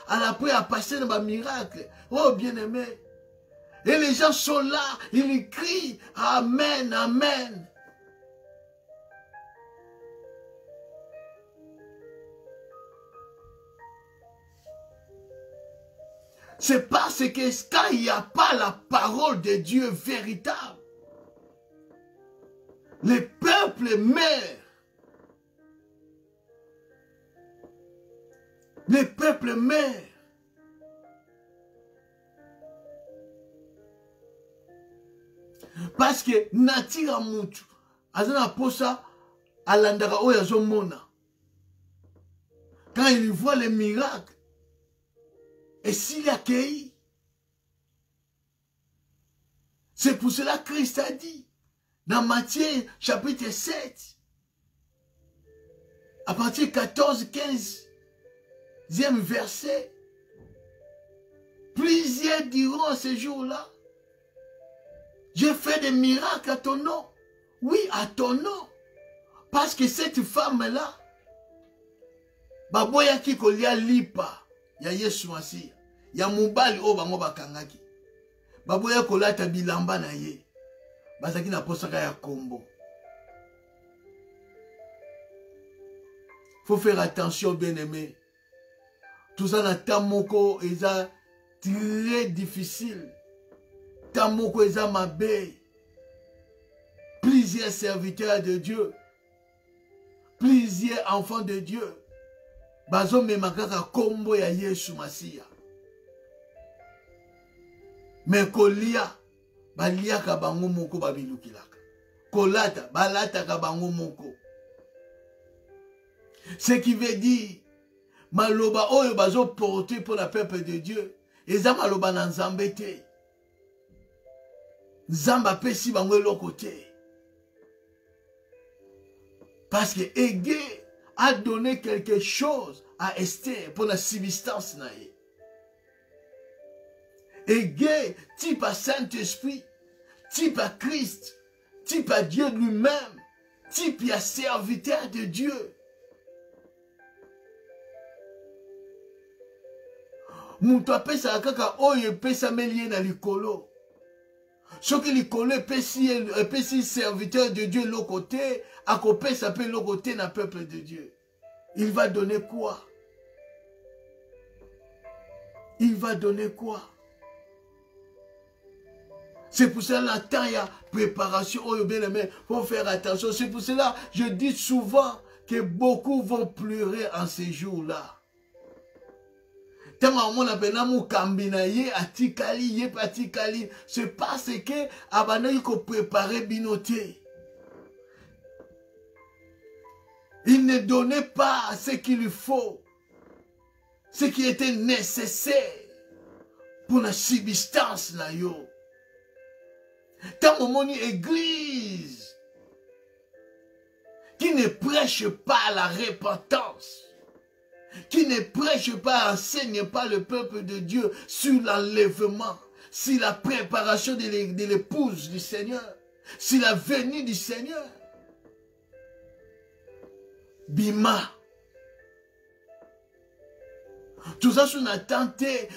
[SPEAKER 1] À l'après, à passer dans un miracle. Oh, bien-aimé. Et les gens sont là, ils crient, Amen, Amen. C'est parce que quand il n'y a pas la parole de Dieu véritable, les peuples meurent. Les peuples meurent. Parce que Natira Moutou, Azana Posa, alandaka oyo azomona. Quand il voit les miracles, et s'il accueille, c'est pour cela que Christ a dit, dans Matthieu chapitre 7, à partir de 14, 15e verset, plusieurs diront ce jour-là, j'ai fait des miracles à ton nom. Oui, à ton nom. Parce que cette femme-là, baboya ki kolia lipa, ya Yesu Masiya, ya mubali o bango bakangaki. Baboya kolata bilamba na ye, bazaki na posaka ya kombo. Faut faire attention, bien-aimé. Tout ça na tamoko eza très difficile. Tamoko eza mabe. Plusieurs serviteurs de Dieu, plusieurs enfants de Dieu, bazo memakaka kombo ya Yesu Masiya. Mais kolia, baliaka bango moko babilukilaka. Kolata, balataka bango moko. Ce qui veut dire, maloba oyo bazo porter pour le peuple de Dieu, eza maloba na Nzambe te. Nzamba pesi bango eloko te. Parce que Égé a donné quelque chose à Esther pour la subsistance. Égé, type à Saint-Esprit, type à Christ, type à Dieu lui-même, type à serviteur de Dieu. Mutu apesa kaka oyo pesa melie na likolo. Ce qui likolo pesi serviteur de Dieu l'autre côté, à côté ça peut l'autre côté na peuple de Dieu. Il va donner quoi? Il va donner quoi? C'est pour cela la temps il y a préparation. Oh bien aimé, faut faire attention. C'est pour cela je dis souvent que beaucoup vont pleurer en ces jours-là. C'est parce que il faut préparer binoté. Il ne donnait pas ce qu'il lui faut, ce qui était nécessaire pour la subsistance. Tant mon église qui ne prêche pas la repentance, qui ne prêche pas, enseigne pas le peuple de Dieu sur l'enlèvement, sur la préparation de l'épouse du Seigneur, sur la venue du Seigneur. Bima. Tout ça, on a tenté,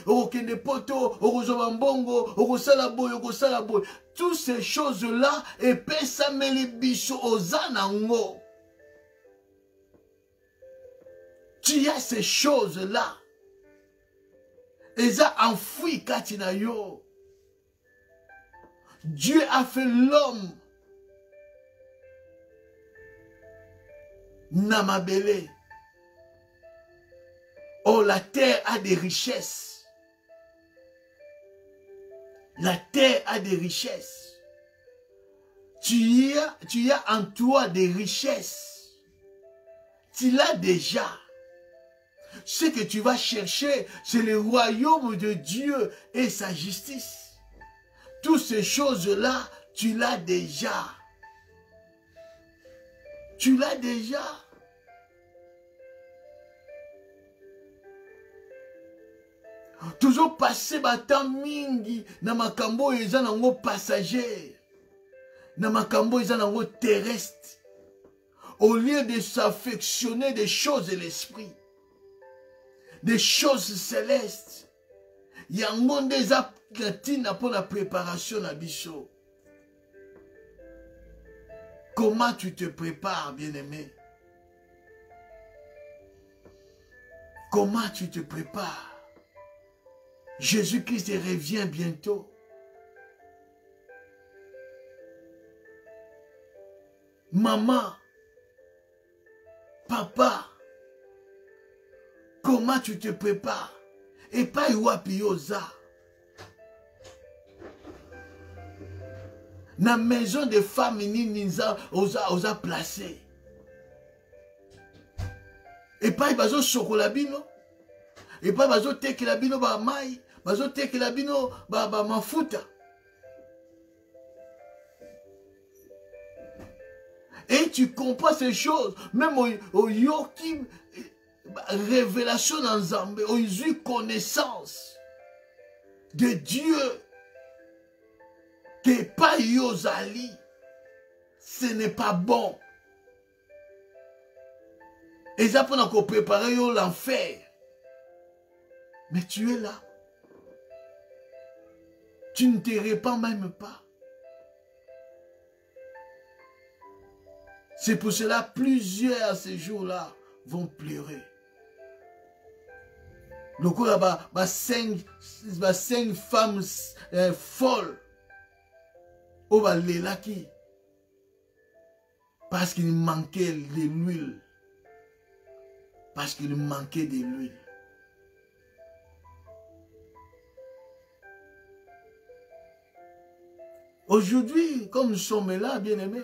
[SPEAKER 1] toutes ces choses-là, et pesa meli biso ozanango. Tu as ces choses-là. Eza enfoui katina yo. Dieu a fait l'homme. Namabele. Oh, la terre a des richesses. La terre a des richesses. Tu as en toi des richesses. Tu l'as déjà. Ce que tu vas chercher, c'est le royaume de Dieu et sa justice. Toutes ces choses-là, tu l'as déjà. Tu l'as déjà. Toujours passer batan mingi na makambo eza nango passager. Na makambo eza nango terrestre. Au lieu de s'affectionner des choses de l'esprit, des choses célestes, yango nde eza katina pour la préparation na biso. Comment tu te prépares, bien-aimé? Comment tu te prépares? Jésus-Christ revient bientôt. Maman, papa, comment tu te prépares? Et pas Iwapioza. Na maison de femmes, osa placé. Et pas bazo sokola bino. Et pas bazo tekela bino ba mai, bazo tekela bino ba mafuta. Et tu comprends ces choses, même au yoki révélation dans Zambé, au eu connaissance de Dieu, que pas yozali, ce n'est pas bon. Et ça pour nous préparer l'enfer. Mais tu es là. Tu ne te répands même pas. C'est pour cela plusieurs ces jours-là vont pleurer. Le coup là-bas, cinq femmes folles. Au va qui parce qu'il manquait de l'huile. Parce qu'il manquait de l'huile. Aujourd'hui, comme nous sommes là, bien-aimés,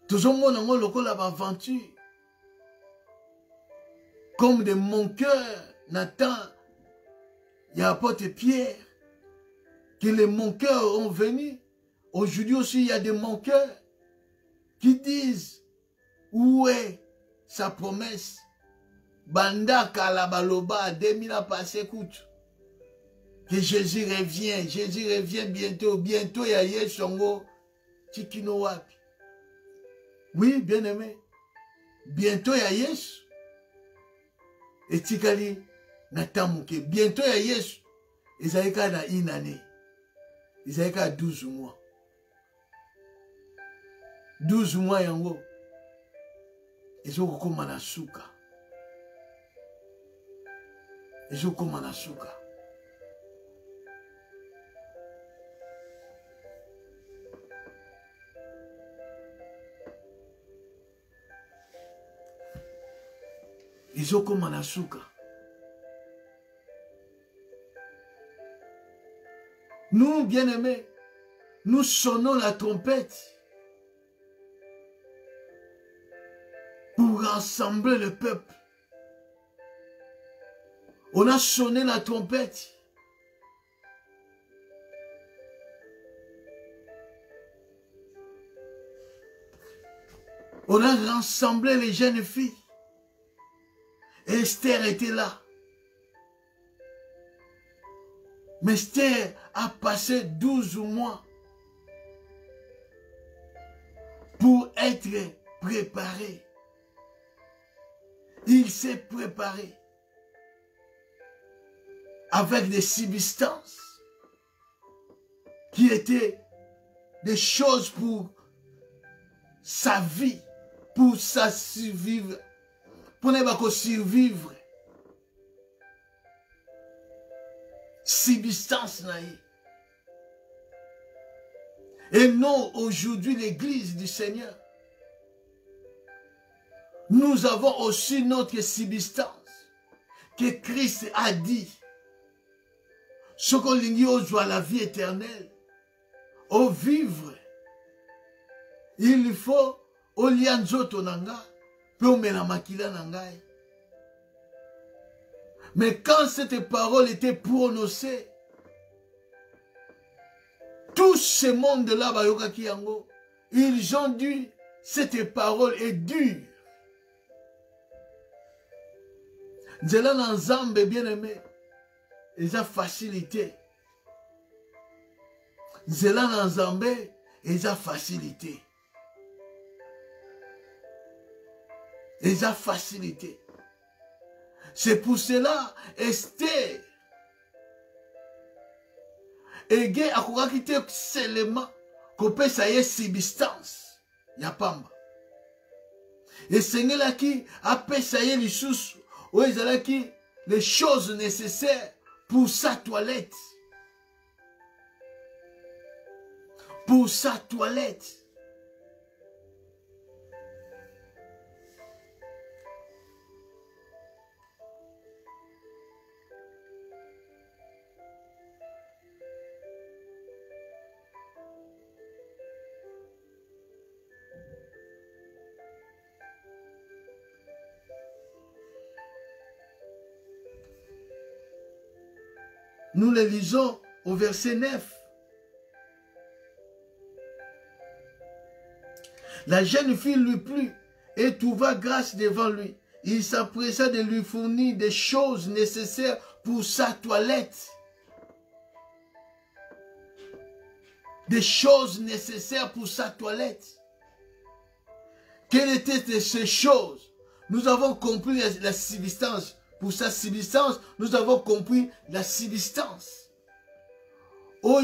[SPEAKER 1] tout le monde a le coup aventure. Comme de mon cœur, Nathan, il y a apporté Pierre, que les moqueurs ont venu. Aujourd'hui aussi, il y a des moqueurs qui disent où est sa promesse. Banda Kalabaloba, 2000 ans passé, écoute. Que Jésus revient bientôt, bientôt il y a Yesongo, Tikino Wapi. Oui, bien aimé. Bientôt il y a Yesu. Et Tikali, Natamuke. Bientôt il y a Yesu. Isaïka na une année. Isaïka 12 mois. 12 mois yango. Ezoko manasuka. Ezoko manasuka. Ezoko manasuka. Nous, bien-aimés, nous sonnons la trompette pour rassembler le peuple. On a sonné la trompette. On a rassemblé les jeunes filles. Esther était là. Mais Esther a passé 12 mois pour être préparé. Il s'est préparé avec des substances qui étaient des choses pour sa vie, pour sa survivre, pour ne pas survivre. Substance naïe. Et non, aujourd'hui, l'église du Seigneur, nous avons aussi notre substance que Christ a dit. Ce qu'on dit aux la vie éternelle, au vivre, il faut au lianzoto nanga, pour me la makila nangai. Mais quand cette parole était prononcée, tout ce monde-là, ils ont dit, cette parole est dure. Nzela Nzambe bien-aimé, ils ont facilité. Nzela Nzambe, ils ont facilité. Ils ont facilité. C'est pour cela, Esther, Ege a quitté seulement qu'on peut savoir substance. Yapamba. Et Seigneur là qui a payé les sous, ou les choses nécessaires pour sa toilette. Pour sa toilette. Nous le lisons au verset 9. La jeune fille lui plut et trouva grâce devant lui. Il s'empressa de lui fournir des choses nécessaires pour sa toilette. Des choses nécessaires pour sa toilette. Quelles étaient ces choses? Nous avons compris la subsistance. Pour sa subsistance, nous avons compris la subsistance. Oh,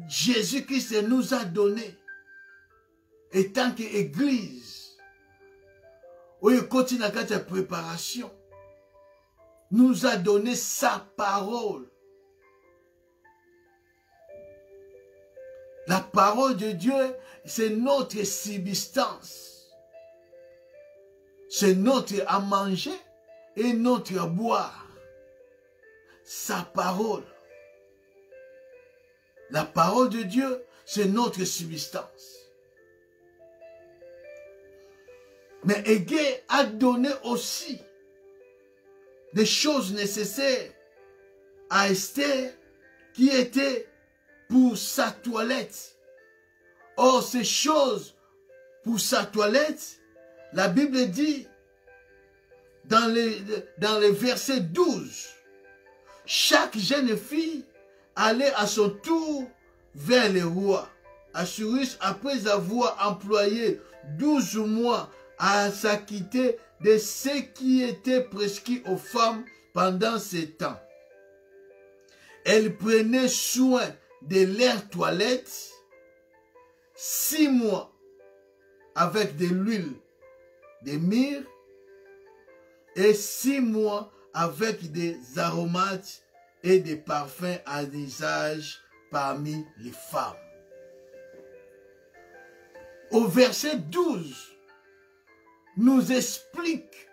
[SPEAKER 1] Jésus-Christ nous a donné. Et tant qu'Église, oh, il continue à faire préparation. Nous a donné sa parole. La parole de Dieu, c'est notre subsistance. C'est notre à manger et notre à boire. Sa parole. La parole de Dieu, c'est notre subsistance. Mais Égée a donné aussi des choses nécessaires à Esther qui étaient pour sa toilette. Or, ces choses pour sa toilette, la Bible dit dans les versets 12, chaque jeune fille allait à son tour vers le roi. Assuérus, après avoir employé 12 mois à s'acquitter de ce qui était prescrit aux femmes pendant ce temps, elle prenait soin de leur toilette 6 mois avec de l'huile de myrrhe et 6 mois avec des aromates et des parfums à usage parmi les femmes. Au verset 12, nous explique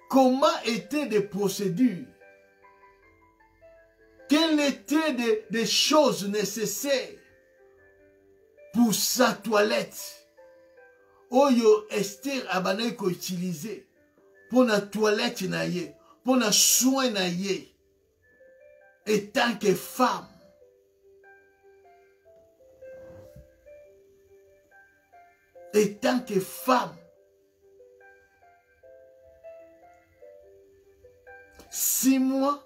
[SPEAKER 1] comment étaient les procédures. Quelles étaient des choses nécessaires pour sa toilette? Oyo Esther abanay ko utiliser pour la toilette na ye, pour la soin na ye. Et tant que femme, et tant que femme, 6 mois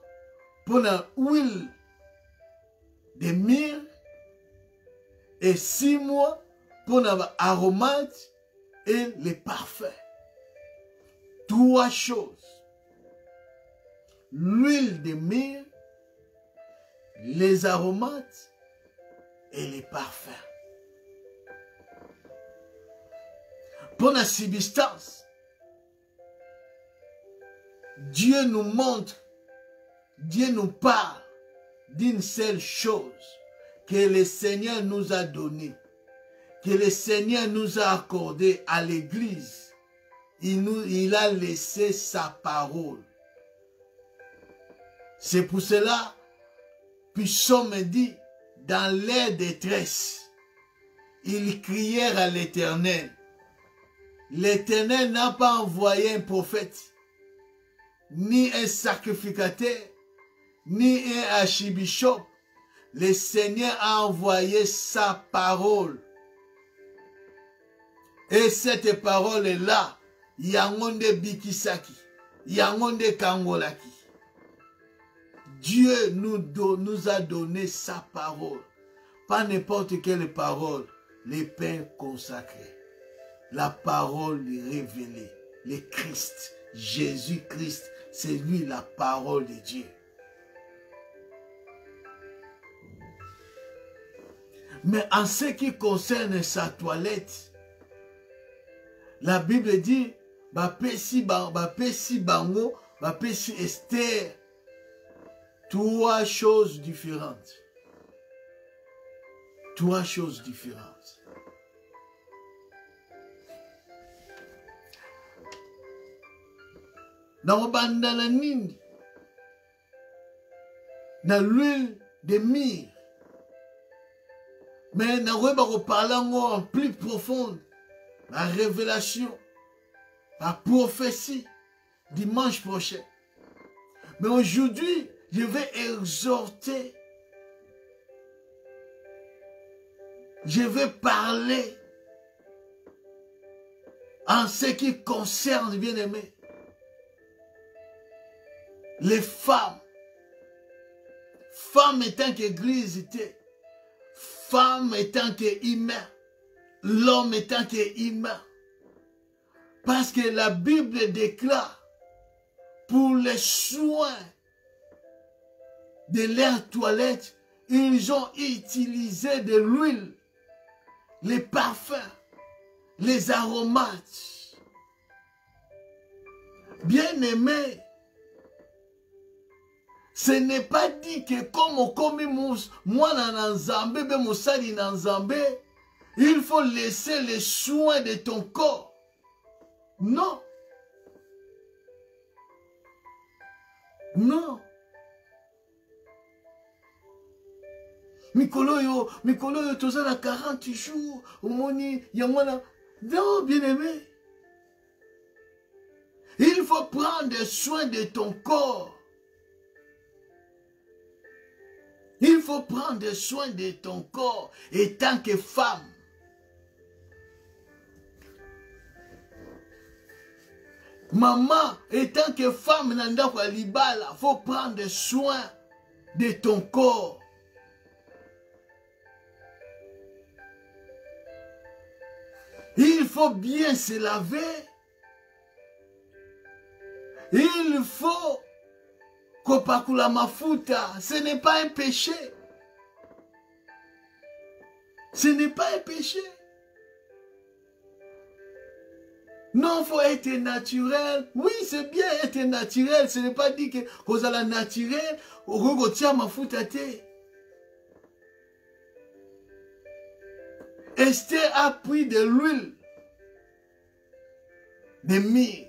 [SPEAKER 1] pour la huile de myrrhe et 6 mois pour l'aromate et les parfums. 3 choses. L'huile de myrrhe, les aromates et les parfums. Pour la subsistance, Dieu nous montre, Dieu nous parle d'une seule chose que le Seigneur nous a donnée, que le Seigneur nous a accordé à l'Église. Il a laissé sa parole. C'est pour cela, puis Psaume dit, dans leur détresse, ils crièrent à l'Éternel. L'Éternel n'a pas envoyé un prophète, ni un sacrificateur, ni un archibishop. Le Seigneur a envoyé sa parole. Et cette parole-là, Yangonde Bikisaki, Yangonde Kangolaki. Dieu nous a donné sa parole. Pas n'importe quelle parole, les pains consacrés. La parole révélée, le Christ, Jésus-Christ, c'est lui la parole de Dieu. Mais en ce qui concerne sa toilette, la Bible dit, Bapesi Bango, Bapesi Esther, 3 choses différentes. 3 choses différentes. Dans bandana nini, dans l'huile de myrrhe, mais nous allons parler en plus profonde, la révélation, la prophétie, dimanche prochain. Mais aujourd'hui, je vais exhorter, je vais parler en ce qui concerne, bien-aimés, les femmes. Femmes étant qu'église, femme étant qu'humain, l'homme étant qu'humain. Parce que la Bible déclare, pour les soins de leur toilette, ils ont utilisé de l'huile, les parfums, les aromates. Bien-aimés, ce n'est pas dit que comme on commet moi dans Nzambé, il faut laisser les soins de ton corps. Non. Non. Mikolo yo, toza na 40 jours, omoni, yamwana. Non, bien-aimé. Il faut prendre soin de ton corps. Il faut prendre soin de ton corps et tant que femme. Maman, et tant que femme, il faut prendre soin de ton corps. Il faut bien se laver. Il faut kopakula mafuta. Ce n'est pas un péché. Ce n'est pas un péché. Non, il faut être naturel. Oui, c'est bien être naturel. Ce n'est pas dit que vous allez naturel, vous tia mafuta te. Esther a pris de l'huile de myrrhe.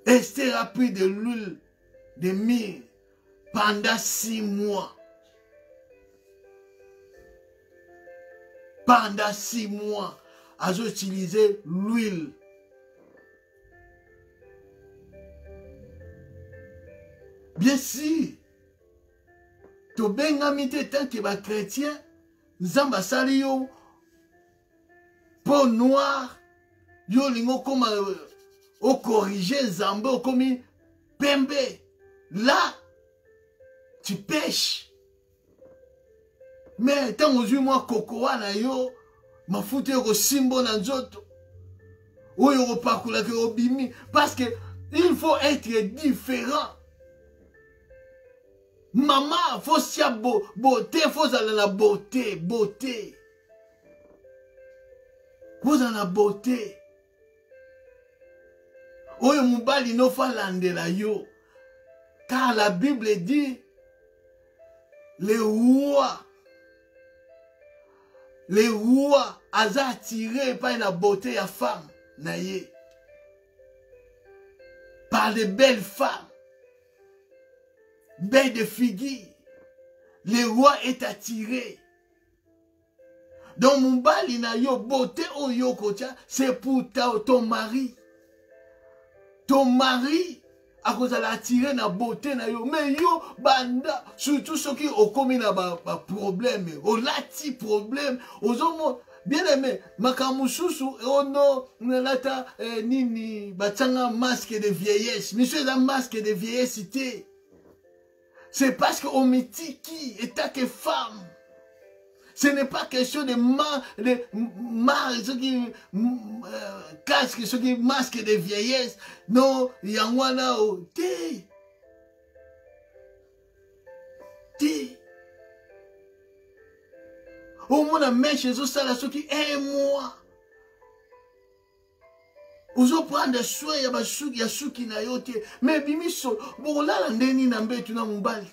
[SPEAKER 1] Esther a pris de l'huile de myrrhe pendant 6 mois. Pendant 6 mois, elle a utilisé l'huile. Bien sûr, tu es tant que les chrétiens, Zamba sali yo, peau noire, yo lingo comme au corriger Zamba comme pembe. Là, tu pêches. Mais tant que moi cocoa na yo, ma foute yo simbo na nzoto. Ou yo pakula ke obimi. Parce que il faut être différent. Maman, faut s'y beauté, faut aller la beauté, beauté. Faut aller la beauté. Oyo mubali no fa landela yo. Car la Bible dit, les rois aza attirés par la beauté à femme, naye. Par de belles femmes. Belle de figure, le roi est attiré. Donc, mon bali na yo beauté o yo kocha, c'est pour ton mari. Ton mari, à cause de l'attirer na beauté na yo. Mais yo, banda, surtout ceux qui ont commis na problème, au lati problème, aux hommes, bien aimé, makamususu, ono, nalata, nini, batanga masque de vieillesse. Monsieur, un masque de vieillesse, c'était. C'est parce qu'on me dit qui est ta que femme. Ce n'est pas question de ceux qui casque, ceux qui masquent de vieillesse. Non, il y a un là où t'es. Au moins, la mèche, chez eux, ça, là, ceux qui aiment moi. Ozo prendre soin ya basuki ya suki na yote mais bimiso bon là ndeni na mbetu na mubali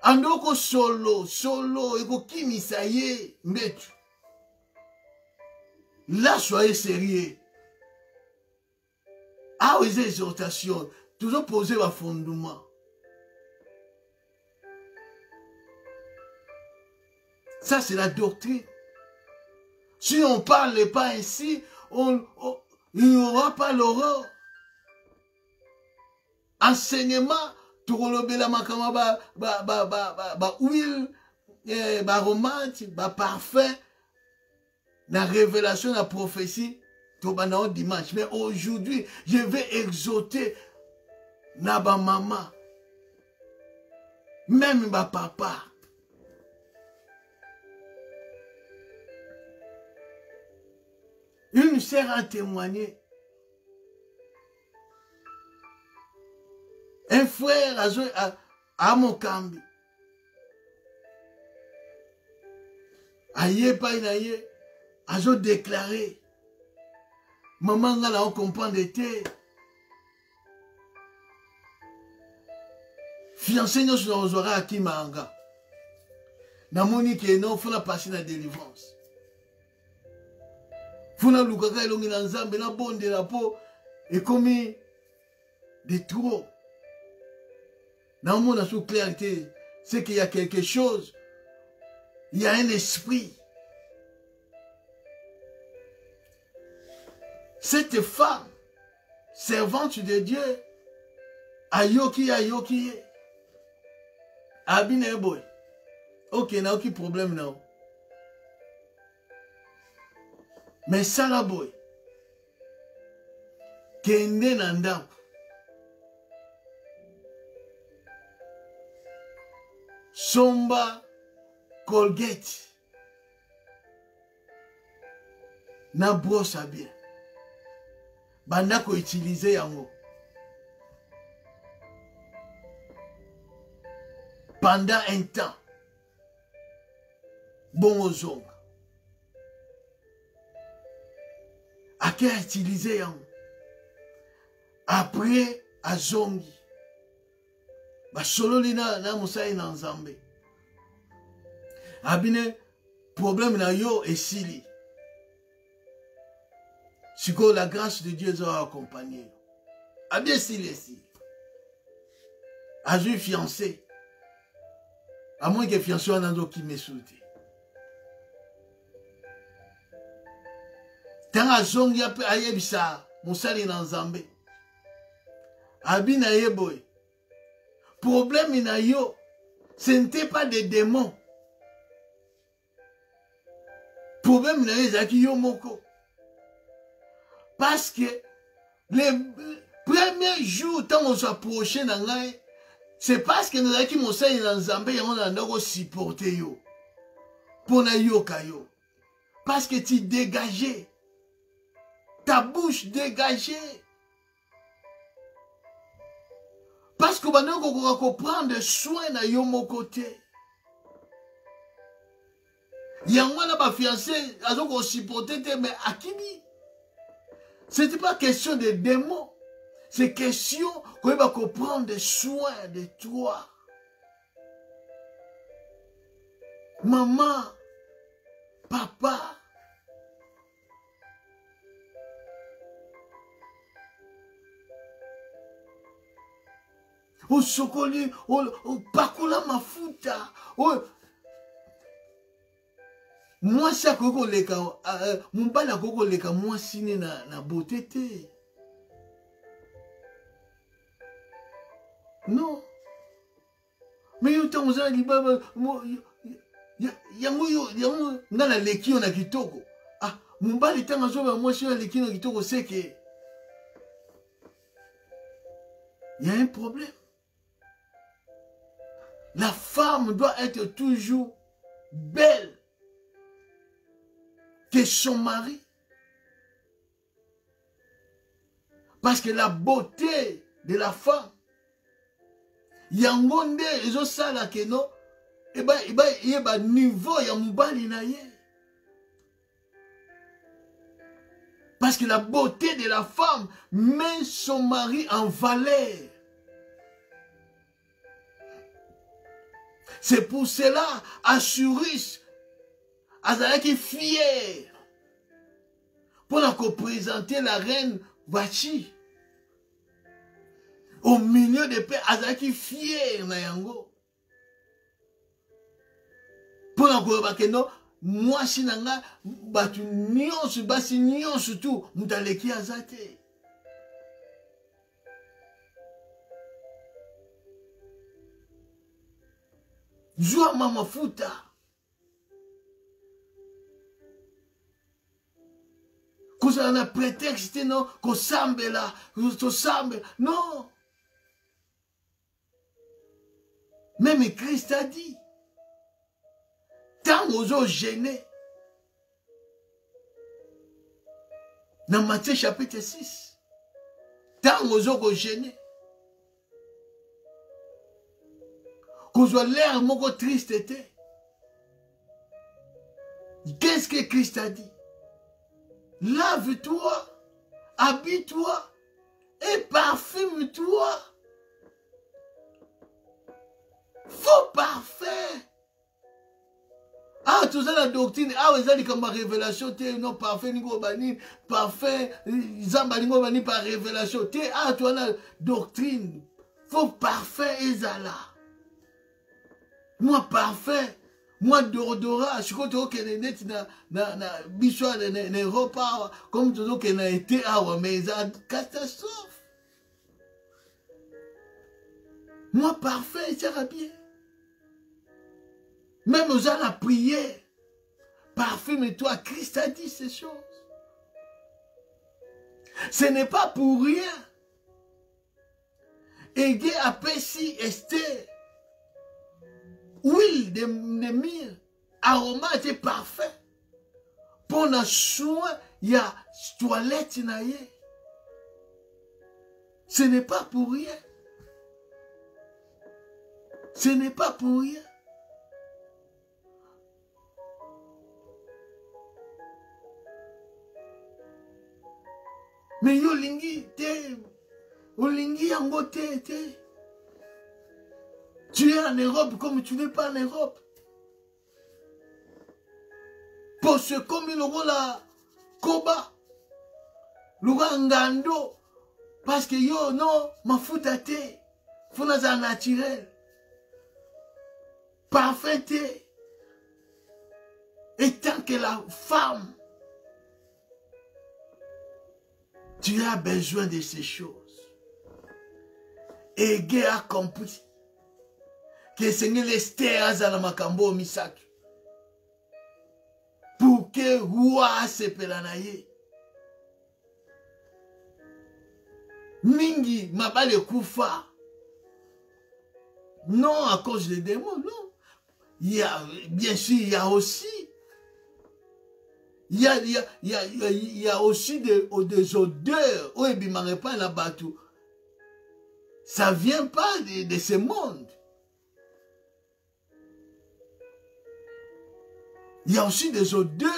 [SPEAKER 1] andoko solo eko kimisa ye mbetu là soyez sérieux ah oui ces exhortations toujours poser un fondement ça c'est la doctrine si on parle pas ainsi il n'y aura pas l'horreur. Enseignement tokolobela makama ba huile, ba aromate, ba parfum, la révélation, la prophétie, tout banao dimanche. Mais aujourd'hui, je vais exhorter Naba maman, même ma papa. Une sœur a témoigné. Un frère a Mokambi. Aïe, pas inaïe. A déclaré. Maman, on comprend d'été. Fiancé, nous sommes à Kimanga. Namoni qui est non, il faut la passer dans la délivrance. Funa lukaka elongi na nzambe na bonde la peau et comme des trop. Dans mon sous clarté, c'est qu'il y a quelque chose, il y a un esprit. Cette femme, servante de Dieu, ayoki, abine boy. Ok, n'a aucun problème non. Mais ça la boy. Kende nanda. Somba Colgate. Na brosse à bien. Banda ko utiliser yango. Pendant un temps. Bon aux hommes. À qui a utilisé yango. Après, à zongi. Ba solo lina na musai na nzambe. Abine problème na yo esili. Siko la grâce de Dieu nous a accompagné. Abine esili. A joué fiancé. À moins que fiancé en ando qui me soute. Tanga zongi ape ayebisa musali na nzambe. Abine ayeboy. Problème na yo, ce n'était pas des démons. Problème na yo, c'est yo moko. Parce que les premiers jours, quand on s'approchait dans l'air, c'est parce que nous avons montré dans Zambé, on a supporté yo. Pour na yo kayo. Parce que tu dégageais. Ta bouche dégagée. Parce que maintenant qu'on va prendre soin de yo mon côté. Il y a un ba fiancé, alors qu'on supportait, mais à qui dit? Ce n'était pas question de démons. C'est question qu'on va prendre soin de toi. Maman, papa. Osokoli, pakula mafuta. Moi, ça koko leka, mumbala koko leka, moi sine na beauté te. Non. Mais yo tango za libaba, yango ngala leki na kitoko. Ah, mumbali tango zoba moi sine leki na kitoko, c'est que il y a un problème. La femme doit être toujours belle que son mari. Parce que la beauté de la femme, yangonde ezo sala ke no, eba niveau ya mubali na ye. Parce que la beauté de la femme met son mari en valeur. C'est pour cela, Assuris, Azalaki fier, pour présenter la reine Vachi. Au milieu des paix, Azalaki fier, Nayango. Pour que non, moi, si nanga, batu nyonsu, basi nyonsu tout, mutaleki azate. Zwa mafuta. Kozala na prétexte non, kosambela, tosambela. Non. Même Christ a dit, tant aux gênés. Dans Matthieu chapitre 6, tant aux gênés. Qu'on soit l'air moko triste était. Qu'est-ce que Christ a dit? Lave-toi, habille-toi et parfume-toi. Faux parfait. Ah, tout ça la doctrine. Ah, vous avez comme révélation. Non, parfait, ningo bani, parfait, zamba ningo bani par révélation. Ah, tu as la doctrine. Faux parfait, ezala. Moi, parfait. Moi, d'odorat. Je suis content que les nets na bichon ne repas comme tout que n'a été ah, mais c'est une catastrophe. Moi, parfait, ça va bien. Même aux gens la prière. Parfume-toi. Christ a dit ces choses. Ce n'est pas pour rien. Aigué à Pessi Esther. Huile de myrrhe. Aromate parfait. Pour le soin, il y a toilette. Ce n'est pas pour rien. Ce n'est pas pour rien. Mais yo lingi te, olingi yango te. Tu es en Europe comme tu n'es pas en Europe. Pour ce comme il aura la koba, l'aura ngando, parce que yo non, ma fouta te, founaza naturel, parfait te. Et tant que la femme, tu as besoin de ces choses. Et Dieu a compris que le Seigneur Esther a la makambo misak. Pour que roi se pelanaye. Mingi mabale kufa. Non à cause des démons, non. Il y a, bien sûr, il y a aussi. Il y a aussi des odeurs. Oh, et bien, pas la bateau. Ça vient pas de ce monde. Il y a aussi des odeurs.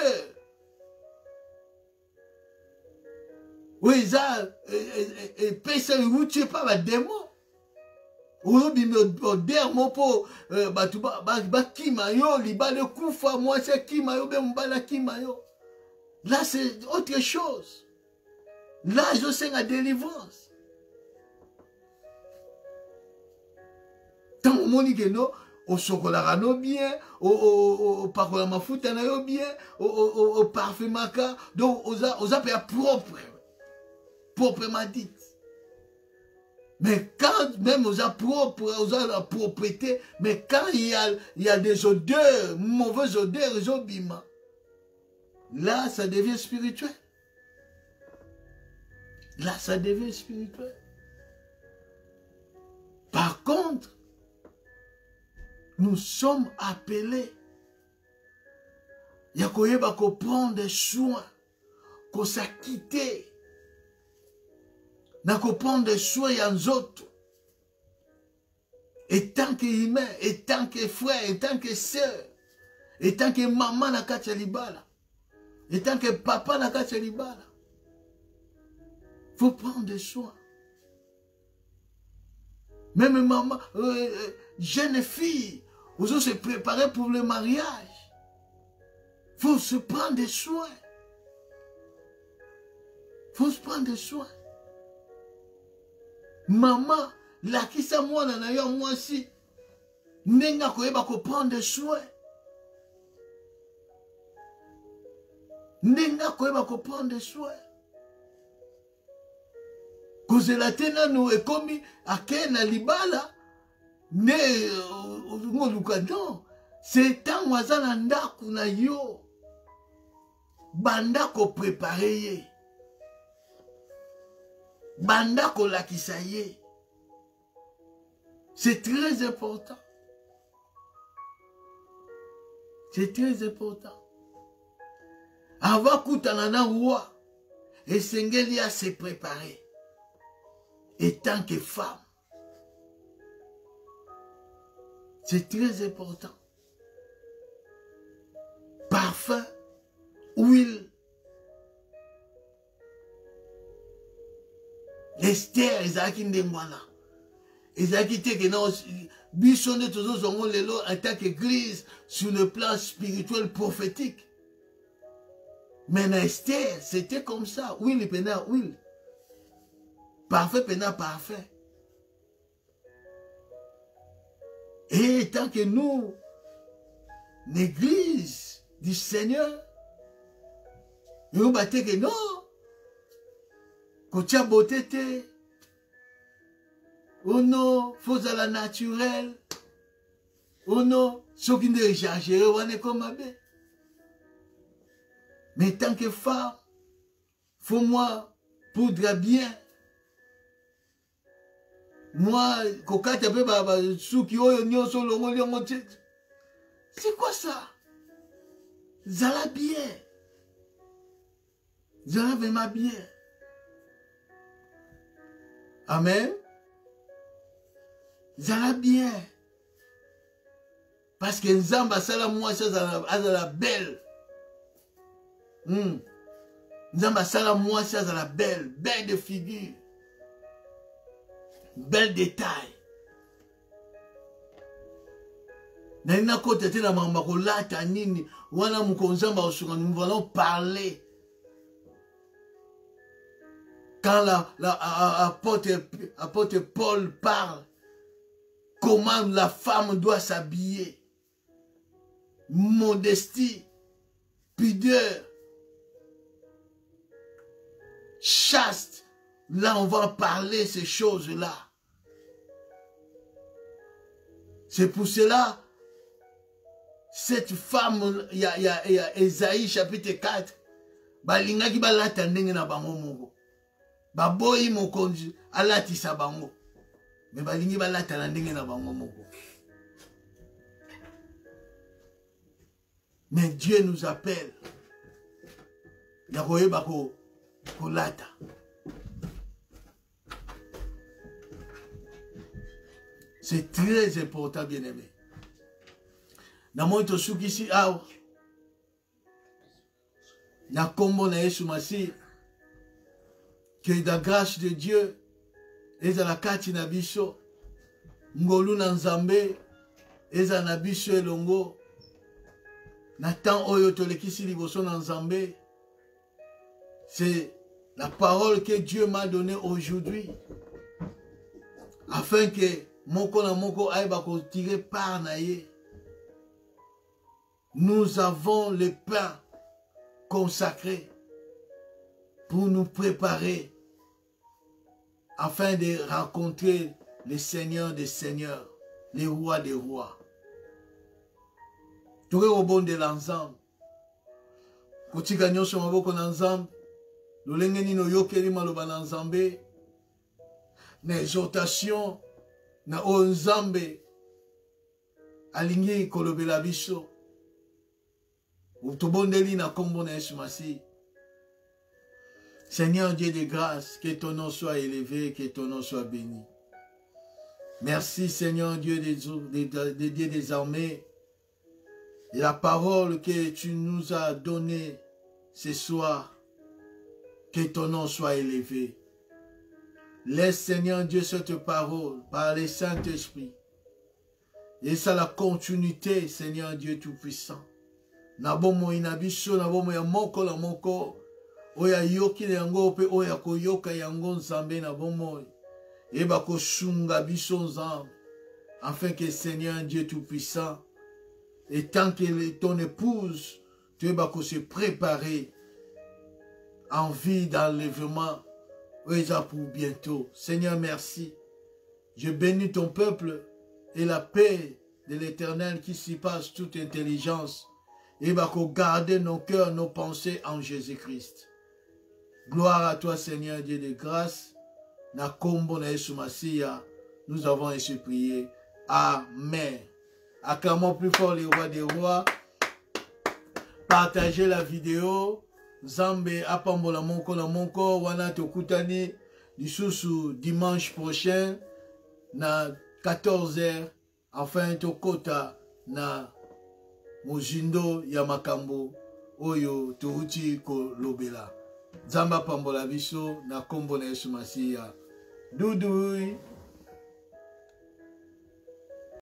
[SPEAKER 1] Oui, ça, et ça, vous tuez pas les démons. Ou bien, odeur, mon po, kimayo, liba le kufa, moi c'est kimayo, ben mbala kimayo. Là, c'est autre chose. Là, je sais la délivrance. Tant que nous avons au chocolat bien, au parcours ma foot bien, au parfum donc aux appels proprement dit. Mais quand même aux propres, aux la propriété, mais quand il y a des odeurs, mauvaises odeurs, ils ont bima. Là, ça devient spirituel. Là, ça devient spirituel. Par contre, nous sommes appelés. Il y a qu'on prendre des soins, qu'on s'acquitte. Il y a qu'on prendre des soins en autres. Et tant qu'humain, et tant que frère, et tant que sœur, et tant que maman n'a qu'à libala. Et tant que papa n'a qu'à libala, il faut prendre des soins. Même maman, jeune fille, vous allez se préparer pour le mariage. Il faut se prendre des soins. Il faut se prendre des soins. Maman, la qui ça moi, moi aussi, n'a pas prendre des soins. Nenga koyeba ko prendre soin. Cause la tena nous est commis à na libala ne non. C'est tant wazalanda kuna yo. Banda ko préparé ye. Banda ko lakisa ye. C'est très important. C'est très important. Avant koutanana roi, et Sengeli a se préparer. Et tant que femme, c'est très important. Parfum, huile. Esther, Ezaki Ndemwana. Ezaki teke non, bisonde toujours zongo lelo en tant qu'église sur le plan spirituel prophétique. Mais Esther, c'était comme ça. Huile, pena, huile. Parfait, pena, parfait. Et tant que nous, l'église du Seigneur, nous battons que non, quand tu as beauté, oh non, faut à la naturelle, oh non, ceux qui ne rechargeraient, on est comme abbé. Mais tant que femme, faut moi poudre bien. Moi, coca tu peux souki oyo solo c'est quoi ça? Zala bien. Zala vraiment bien. Amen. Zala bien. Parce que Nzamba sala moi ça la belle. Nzamba sala moi ça la belle, belle de figure. Bel détail. Nous allons parler. Quand l'apôtre Paul parle, comment la femme doit s'habiller. Modestie, pudeur, chaste. Là, on va parler ces choses-là. C'est pour cela, cette femme, il y a Esaïe chapitre 4, balinga ki balata ndenge na bango moko. Baboyi mokonzi alatisa bango. Mais balingi balata na ndenge na bango moko. Mais Dieu nous appelle. Ya koyeba ko lata. C'est très important, bien-aimé. Dans mon tosouk ici, na kombo na Yesu Masi, que la grâce de Dieu est à la kati na biso, ngolu na nzambe, eza na biso elongo, na tan oyo tolekisi liboso na nzambe. C'est la parole que Dieu m'a donnée aujourd'hui, afin que moko na moko aïba ko tirer par naye. Nous avons le pain consacré pour nous préparer afin de rencontrer les seigneurs des seigneurs, les rois des rois. Tout au bon de l'ensemble. Kotika nyonso maboko na nzambe, lolenge nino yokeli maloba na nzambe, na exhortation na onzambe alingi kolobela biso utobondeli na kombo na Yesu Masi. Seigneur Dieu de grâce, que ton nom soit élevé, que ton nom soit béni. Merci Seigneur Dieu des armées, la parole que tu nous as donnée ce soir, que ton nom soit élevé. Laisse, Seigneur Dieu, cette parole par le Saint-Esprit. Et ça la continuité, Seigneur Dieu Tout-Puissant. Nabomo inabiso, nabomo ya moko la moko. Oya yoki le yango pe oya koyoka yango nzambe nabomo. Eba ko shunga biso nzambe. Afin que Seigneur Dieu Tout-Puissant, et tant que ton épouse, tu eba ko se préparer en vie d'enlèvement. Oui, pour bientôt. Seigneur, merci. Je bénis ton peuple et la paix de l'Éternel qui surpasse toute intelligence et va garder nos cœurs, nos pensées en Jésus-Christ. Gloire à toi, Seigneur Dieu de grâce. Na kombo na Yesu Masia, nous avons ainsi prié. Amen. Acclamons plus fort les rois des rois. Partagez la vidéo. Zambe apambola monko na monko wana tokutani lisusu dimanche prochain na 14h. Enfin tokota na mozindo ya makambo oyo touti kolobela. Zamba pambola biso na kombo na Yesu Masia. Doudou.